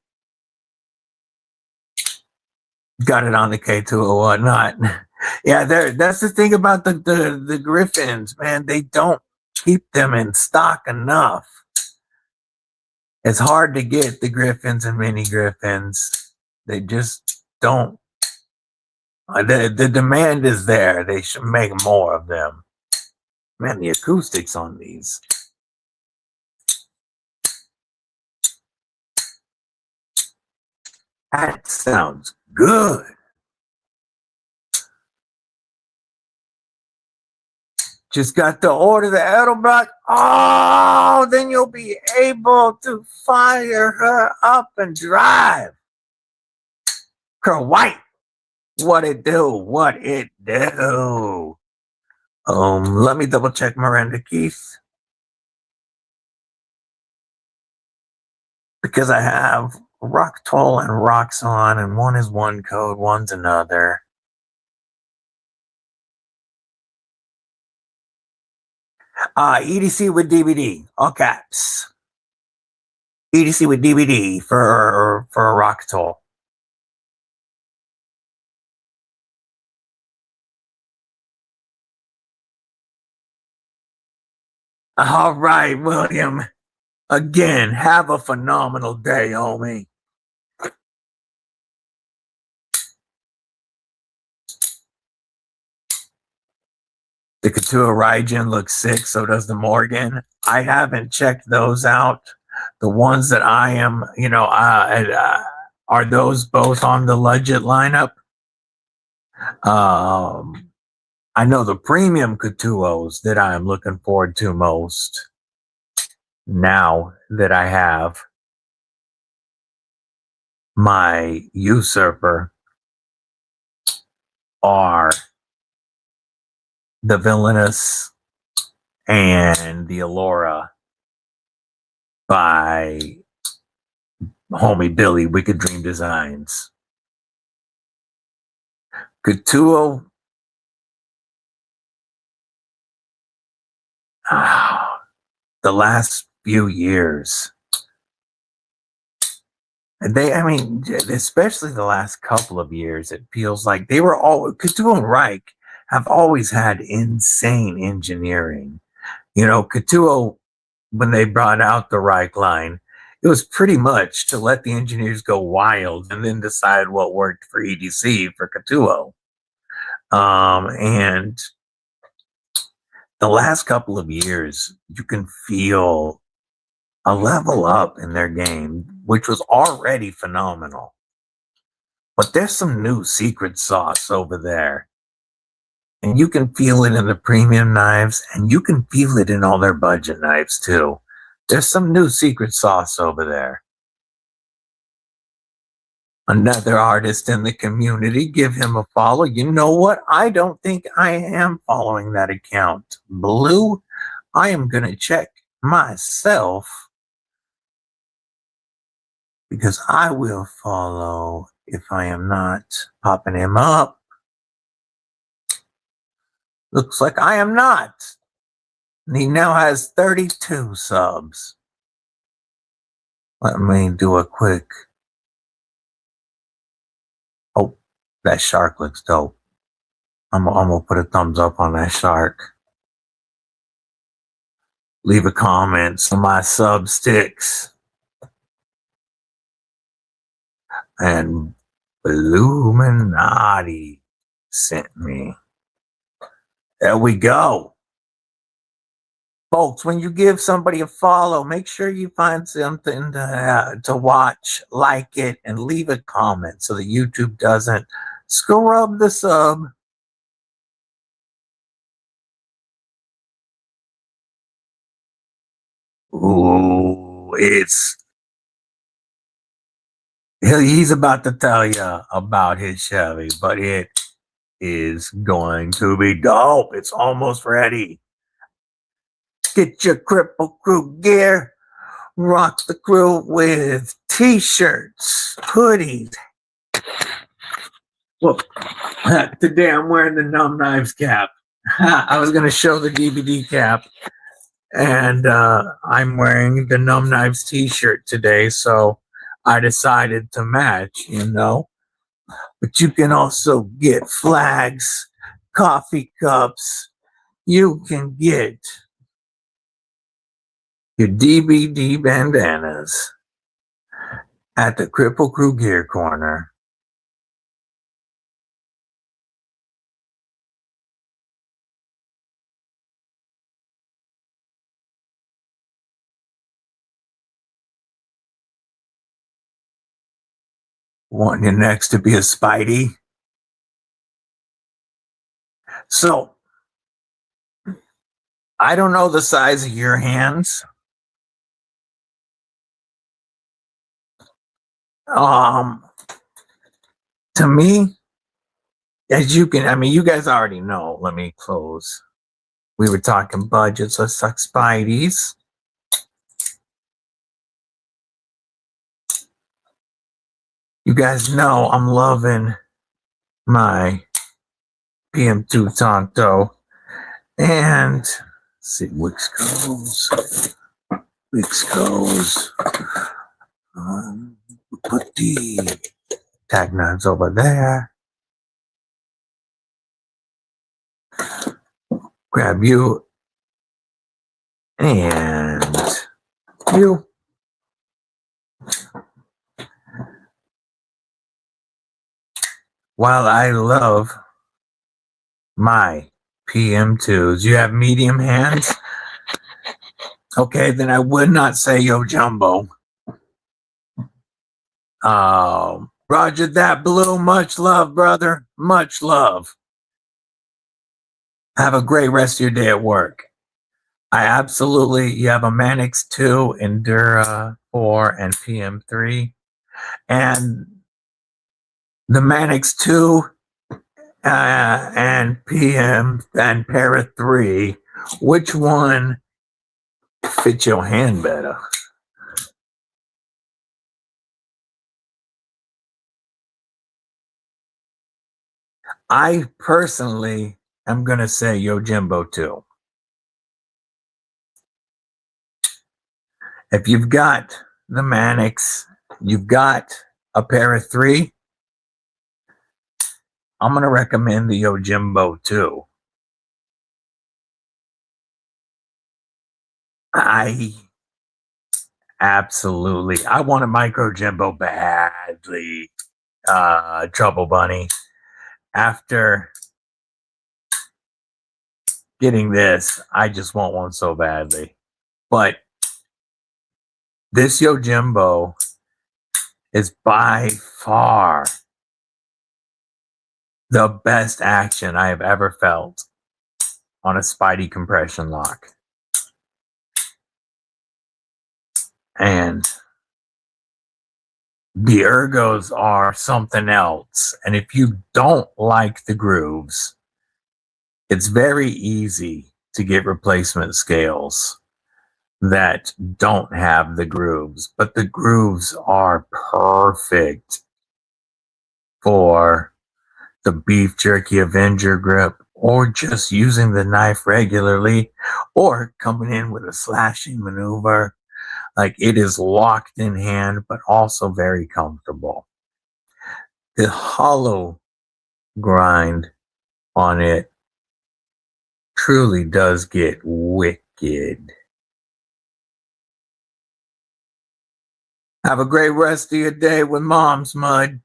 Got it on the K2 or whatnot. Yeah, that's the thing about the Griffins, man. They don't keep them in stock enough. It's hard to get the Griffins and mini Griffins. They just don't. The demand is there. They should make more of them. Man, the acoustics on these. That sounds good. Just got to order the Edelbrock. Oh, then you'll be able to fire her up and drive. Her white. What it do? What it do? Let me double check Miranda Keith. Because I have Rocktoll and Roxon, and one is one code, one's another. EDC with DBD, all caps. EDC with DBD for a Rocktoll. All right, William. Again, have a phenomenal day, homie. The Couture Raijin looks sick, so does the Morgan. I haven't checked those out. The ones that I am, are those both on the Legit lineup? I know the premium Couturos that I am looking forward to most now that I have my Usurper are the Villainous and the Allura by homie Billy, Wicked Dream Designs. Couture, the last few years, especially the last couple of years, it feels like they were all, Couture and Reich have always had insane engineering. Couture, when they brought out the Reich line, it was pretty much to let the engineers go wild and then decide what worked for EDC for Couture. And the last couple of years, you can feel a level up in their game, which was already phenomenal. But there's some new secret sauce over there. And you can feel it in the premium knives, and you can feel it in all their budget knives too. There's some new secret sauce over there. Another artist in the community, give him a follow. You know what? I don't think I am following that account. Blue, I am going to check myself because I will follow if I am not popping him up. Looks like I am not. And he now has 32 subs. Let me do a quick. Oh, that shark looks dope. I'm gonna put a thumbs up on that shark. Leave a comment so my sub sticks. And Illuminati sent me. There we go. Folks, when you give somebody a follow, make sure you find something to watch, like it, and leave a comment so that YouTube doesn't scrub the sub. Ooh, he's about to tell you about his Chevy, but it is going to be dope. It's almost ready. Get your Cripple Crew gear. Rock the crew with t-shirts, hoodies. Well, today I'm wearing the Numb Knives cap. I was going to show the DBD cap, and I'm wearing the Numb Knives t-shirt today, so I decided to match, you know. But you can also get flags, coffee cups. You can get your DBD bandanas at the Cripple Crew Gear Corner. Want your next to be a Spidey? So, I don't know the size of your hands. To me, as you can, I mean, you guys already know. Let me close. We were talking budgets. Let's talk Spideys. You guys know I'm loving my PM2 Tonto. And let's see, Wix goes. Put the tag knives over there. Grab you and you. While I love my PM2s, you have medium hands? Okay, then I would not say yo jumbo. Roger that, Blue. Much love, brother. Much love. Have a great rest of your day at work. You have a Manix 2, Endura 4, and PM3. And the Manix 2 and PM and Para 3, which one fits your hand better? I personally am going to say Yojimbo 2. If you've got the Manix, you've got a Para 3, I'm going to recommend the Yojimbo 2. I want a Micro Jimbo badly. Trouble Bunny. After getting this, I just want one so badly. But This Yojimbo is by far the best action I have ever felt on a Spidey compression lock. And the ergos are something else. And if you don't like the grooves, it's very easy to get replacement scales that don't have the grooves, but the grooves are perfect for the Beef Jerky Avenger grip, or just using the knife regularly, or coming in with a slashing maneuver. Like, it is locked in hand, but also very comfortable. The hollow grind on it truly does get wicked. Have a great rest of your day with Mom's Mud.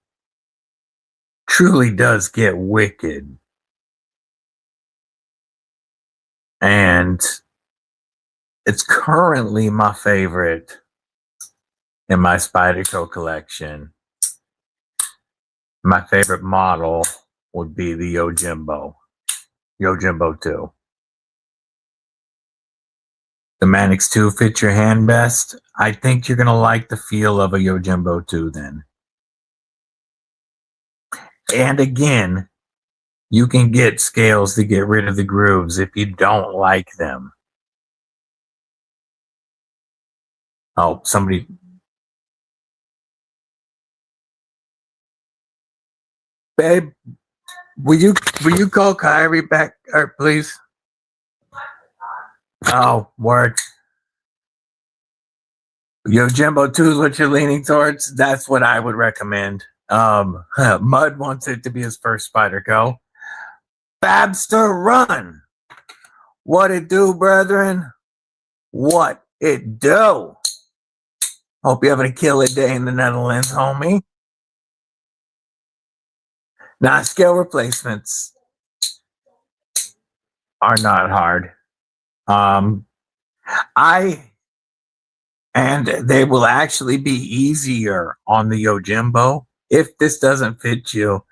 Truly does get wicked. And it's currently my favorite in my Spyderco collection. My favorite model would be the Yojimbo 2. The Manix 2 fits your hand best. I think you're going to like the feel of a Yojimbo 2 then. And again, you can get scales to get rid of the grooves if you don't like them. Oh, somebody. Babe, will you call Kyrie back, please? Oh, word. Yojimbo 2 is what you're leaning towards. That's what I would recommend. Mud wants it to be his first Spyderco. Fabster run. What it do, brethren? What it do? Hope you're having a killer day in the Netherlands, homie. Now, scale replacements are not hard. And they will actually be easier on the Yojimbo. If this doesn't fit you,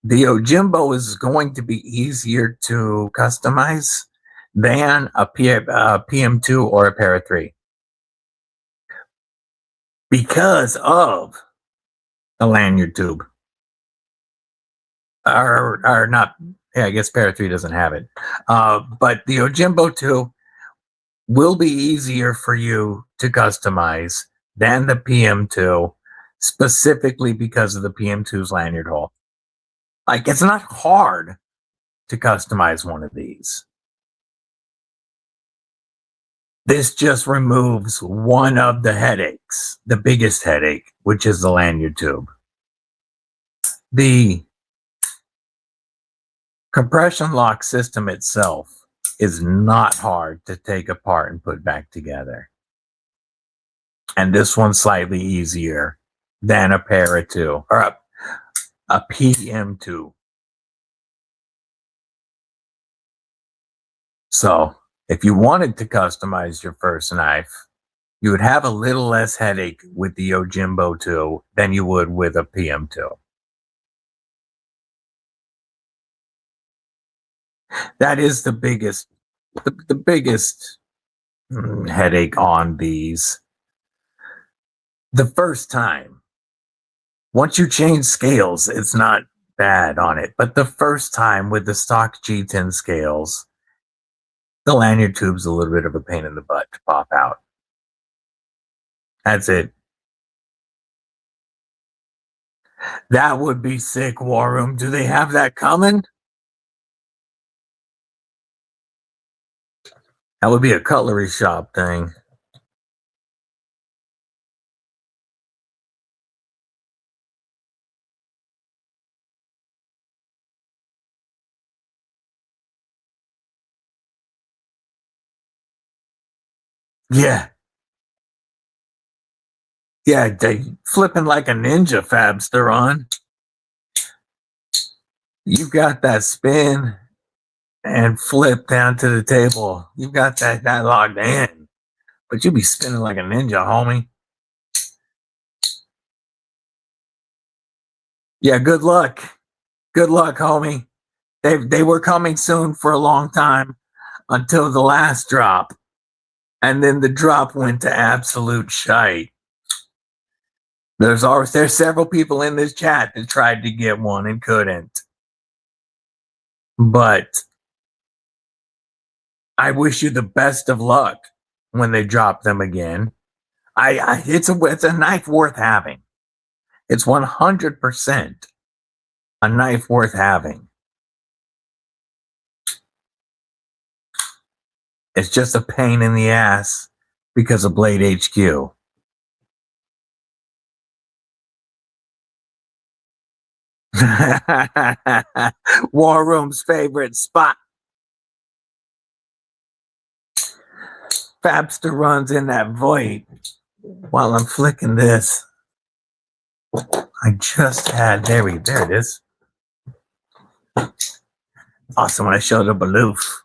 the Yojimbo is going to be easier to customize than a PM2 or a Para 3. Because of the lanyard tube. Or not, yeah, I guess Para 3 doesn't have it. But the Yojimbo 2 will be easier for you to customize than the PM2, specifically because of the PM2's lanyard hole. Like, it's not hard to customize one of these. This just removes one of the headaches, the biggest headache, which is the lanyard tube. The compression lock system itself is not hard to take apart and put back together. And this one's slightly easier than a Para 2 or a PM2. So if you wanted to customize your first knife, you would have a little less headache with the Yojimbo 2 than you would with a PM2. That is the biggest headache on these. The first time. Once you change scales, it's not bad on it. But the first time with the stock G10 scales, the lanyard tube's a little bit of a pain in the butt to pop out. That's it. That would be sick, War Room. Do they have that coming? That would be a cutlery shop thing. Yeah. Yeah, they flipping like a ninja, Fabster on. You got that spin and flip down to the table. You got that logged in. But you be spinning like a ninja, homie. Yeah, good luck. Good luck, homie. They were coming soon for a long time until the last drop. And then the drop went to absolute shite. There's several people in this chat that tried to get one and couldn't. But I wish you the best of luck when they drop them again. It's a knife worth having. It's 100% a knife worth having. It's just a pain in the ass because of Blade HQ. War Room's favorite spot. Fabster runs in that void while I'm flicking this. I just had, there it is. Awesome, when I showed up Aloof.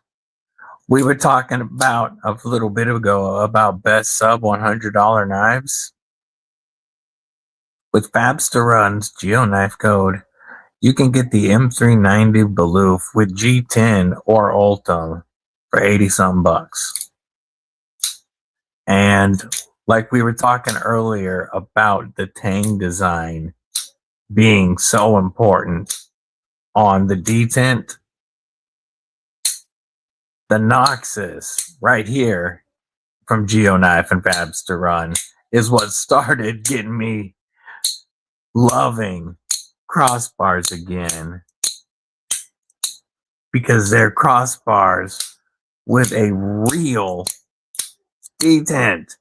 We were talking about a little bit ago about best sub $100 knives. With Fabster Run's GeoKnife code, you can get the M390 Baloof with G10 or Ultim for 80-something bucks. And like we were talking earlier about the Tang design being so important on the detent, the Noxus right here from GeoKnife and Fabster Run is what started getting me loving crossbars again, because they're crossbars with a real detent.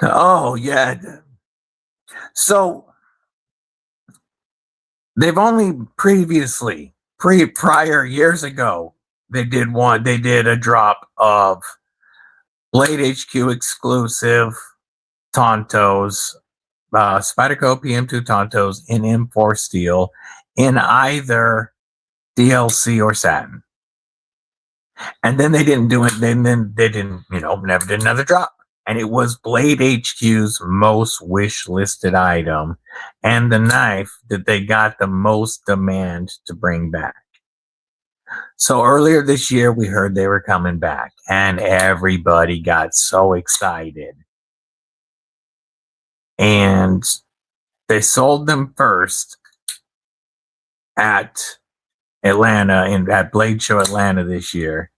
Oh yeah. So they've only previously, prior years ago, they did a drop of Blade HQ exclusive Tontos, Spyderco PM2 Tontos in M4 steel in either DLC or satin. And then they didn't do it. Then they didn't, never did another drop. And it was Blade HQ's most wish listed item and the knife that they got the most demand to bring back. So earlier this year, we heard they were coming back and everybody got so excited. And they sold them first at Atlanta, at Blade Show Atlanta this year.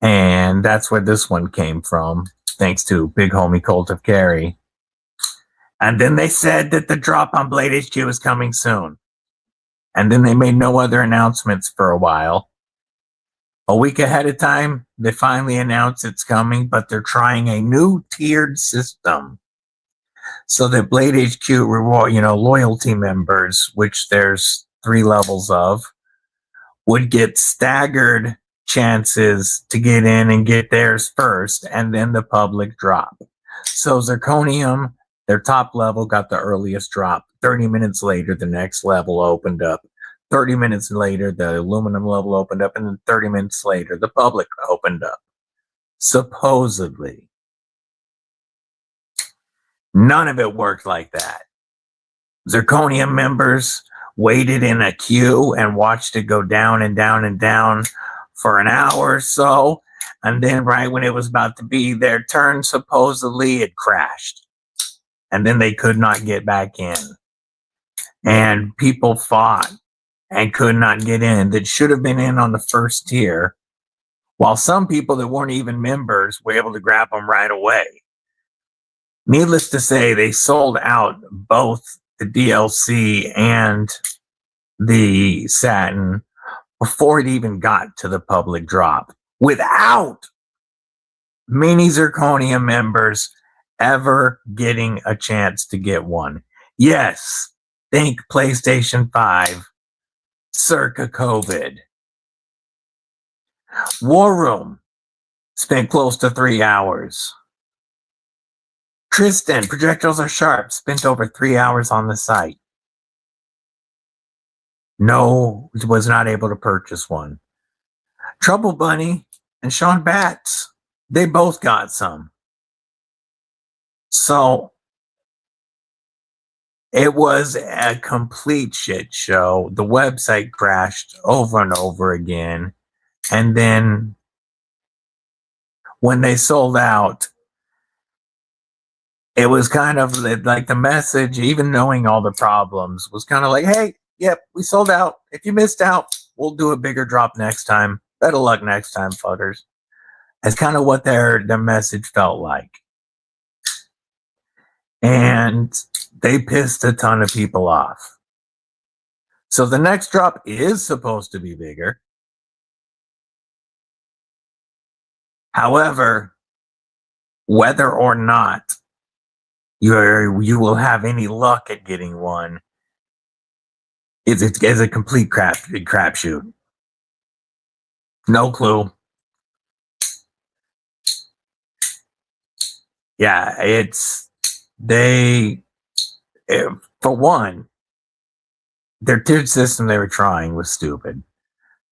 And that's where this one came from, thanks to big homie Colt of Carry. And then they said that the drop on Blade HQ is coming soon. And then they made no other announcements for a while. A week ahead of time, they finally announced it's coming, but they're trying a new tiered system. So that Blade HQ reward, loyalty members, which there's 3 levels of, would get staggered chances to get in and get theirs first, and then the public drop. So Zirconium, their top level, got the earliest drop. 30 minutes later, the next level opened up. 30 minutes later, the aluminum level opened up, and then 30 minutes later, the public opened up. Supposedly. None of it worked like that. Zirconium members waited in a queue and watched it go down and down and down for an hour or so. And then right when it was about to be their turn, supposedly it crashed. And then they could not get back in. And people fought and could not get in that should have been in on the first tier, while some people that weren't even members were able to grab them right away. Needless to say, they sold out both the DLC and the satin before it even got to the public drop, without many Zirconium members ever getting a chance to get one. Yes, think PlayStation 5 circa COVID. War Room spent close to 3 hours. Tristan, Projectiles Are Sharp, spent over 3 hours on the site. No, was not able to purchase one. Trouble Bunny and Sean Batts, they both got some. So It was a complete shit show. The website crashed over and over again. And then when they sold out, it was kind of like the message, even knowing all the problems, was kind of like, hey, yep, we sold out. If you missed out, we'll do a bigger drop next time. Better luck next time, fuckers. That's kind of what their message felt like. And they pissed a ton of people off. So the next drop is supposed to be bigger. However, whether or not you will have any luck at getting one is a complete crapshoot. No clue. Yeah, for one, their tiered system they were trying was stupid.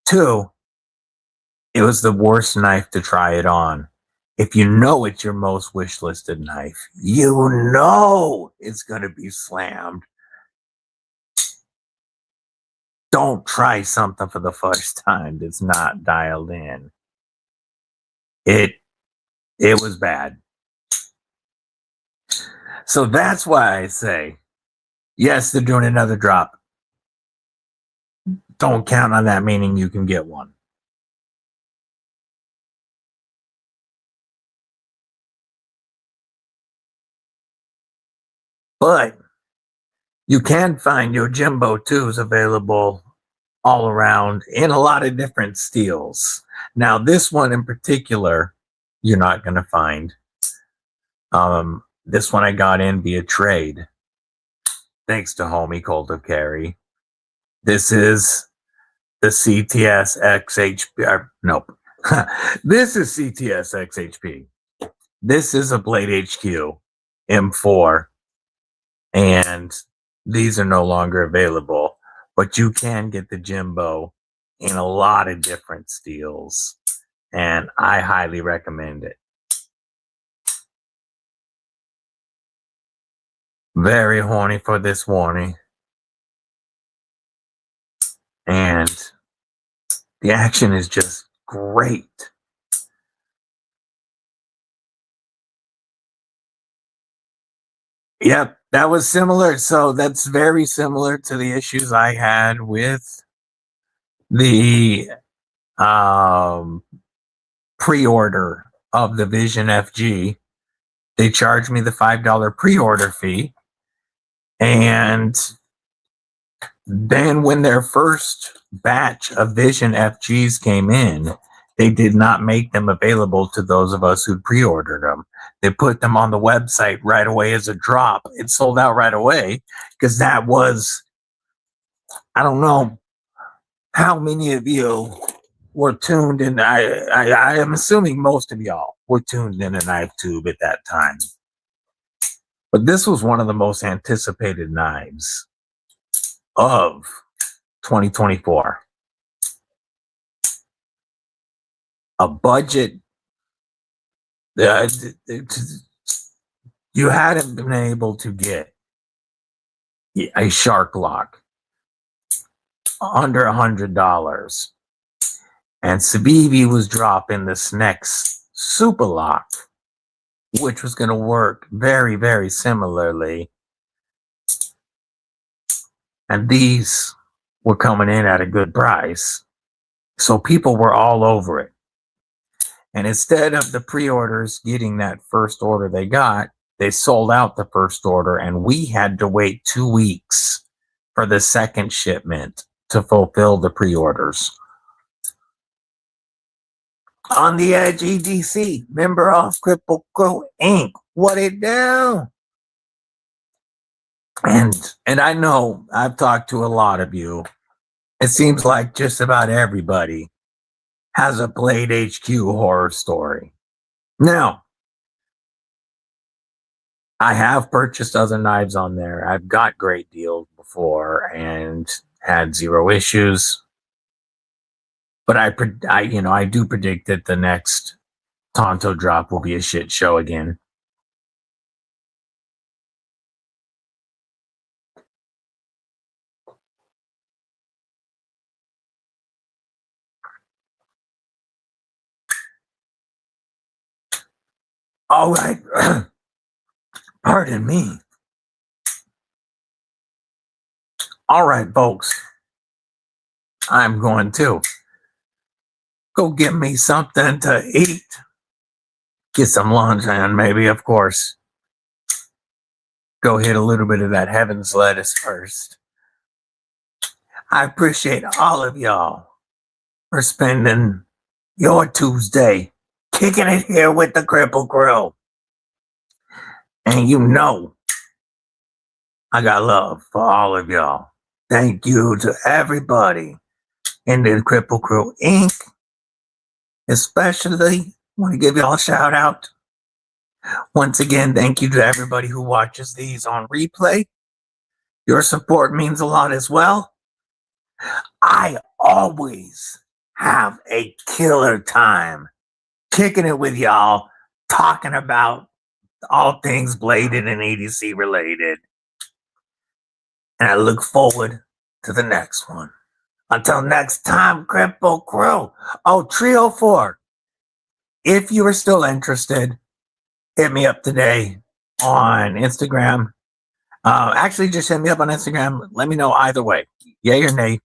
Two, it was the worst knife to try it on. If you know it's your most wish-listed knife, you know it's going to be slammed. Don't try something for the first time that's not dialed in. It was bad. So that's why I say, yes, they're doing another drop. Don't count on that meaning you can get one. But you can find your Jimbo 2s available all around in a lot of different steels. Now, this one in particular, you're not going to find. This one I got in via trade. Thanks to homie Colt of Carry. This is the CTS XHP. Nope. This is CTS XHP. This is a Blade HQ M4. And these are no longer available. But you can get the Jimbo in a lot of different steels. And I highly recommend it. Very horny for this warning. And the action is just great. Yep, that was similar. So that's very similar to the issues I had with the pre-order of the Vision FG. They charged me the $5 pre-order fee. And then when their first batch of Vision FGs came in, they did not make them available to those of us who pre-ordered them. They put them on the website right away as a drop. It sold out right away because that was, I don't know how many of you were tuned in. I am assuming most of y'all were tuned in a knife tube at that time. But this was one of the most anticipated knives of 2024. A budget. You hadn't been able to get a shark lock under $100. And Sabibi was dropping this next super lock, which was going to work very, very similarly. And these were coming in at a good price. So people were all over it. And instead of the pre-orders getting that first order they got, they sold out the first order, and we had to wait 2 weeks for the second shipment to fulfill the pre-orders. On the Edge EDC, member of Cripple Crow Inc. What it do? And I know I've talked to a lot of you. It seems like just about everybody has a Blade HQ horror story. Now, I have purchased other knives on there. I've got great deals before and had zero issues. But I do predict that the next Tonto drop will be a shit show again. All right. Pardon me. All right, folks. I'm going to go get me something to eat. Get some lunch and maybe, of course, go hit a little bit of that heaven's lettuce first. I appreciate all of y'all for spending your Tuesday kicking it here with the Cripple Crew. And you know, I got love for all of y'all. Thank you to everybody in the Cripple Crew Inc. Especially want to give y'all a shout out. Once again, thank you to everybody who watches these on replay. Your support means a lot as well. I always have a killer time kicking it with y'all, talking about all things Bladed and EDC related. And I look forward to the next one. Until next time, Cripple Crew. Oh, Trio 4. If you are still interested, hit me up today on Instagram. Actually, just hit me up on Instagram. Let me know either way, yay or nay.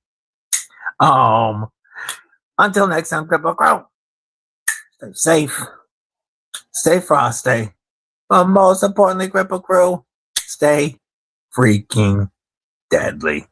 Until next time, Cripple Crew. Stay safe, stay frosty, but most importantly, Cripple Crew, stay freaking deadly.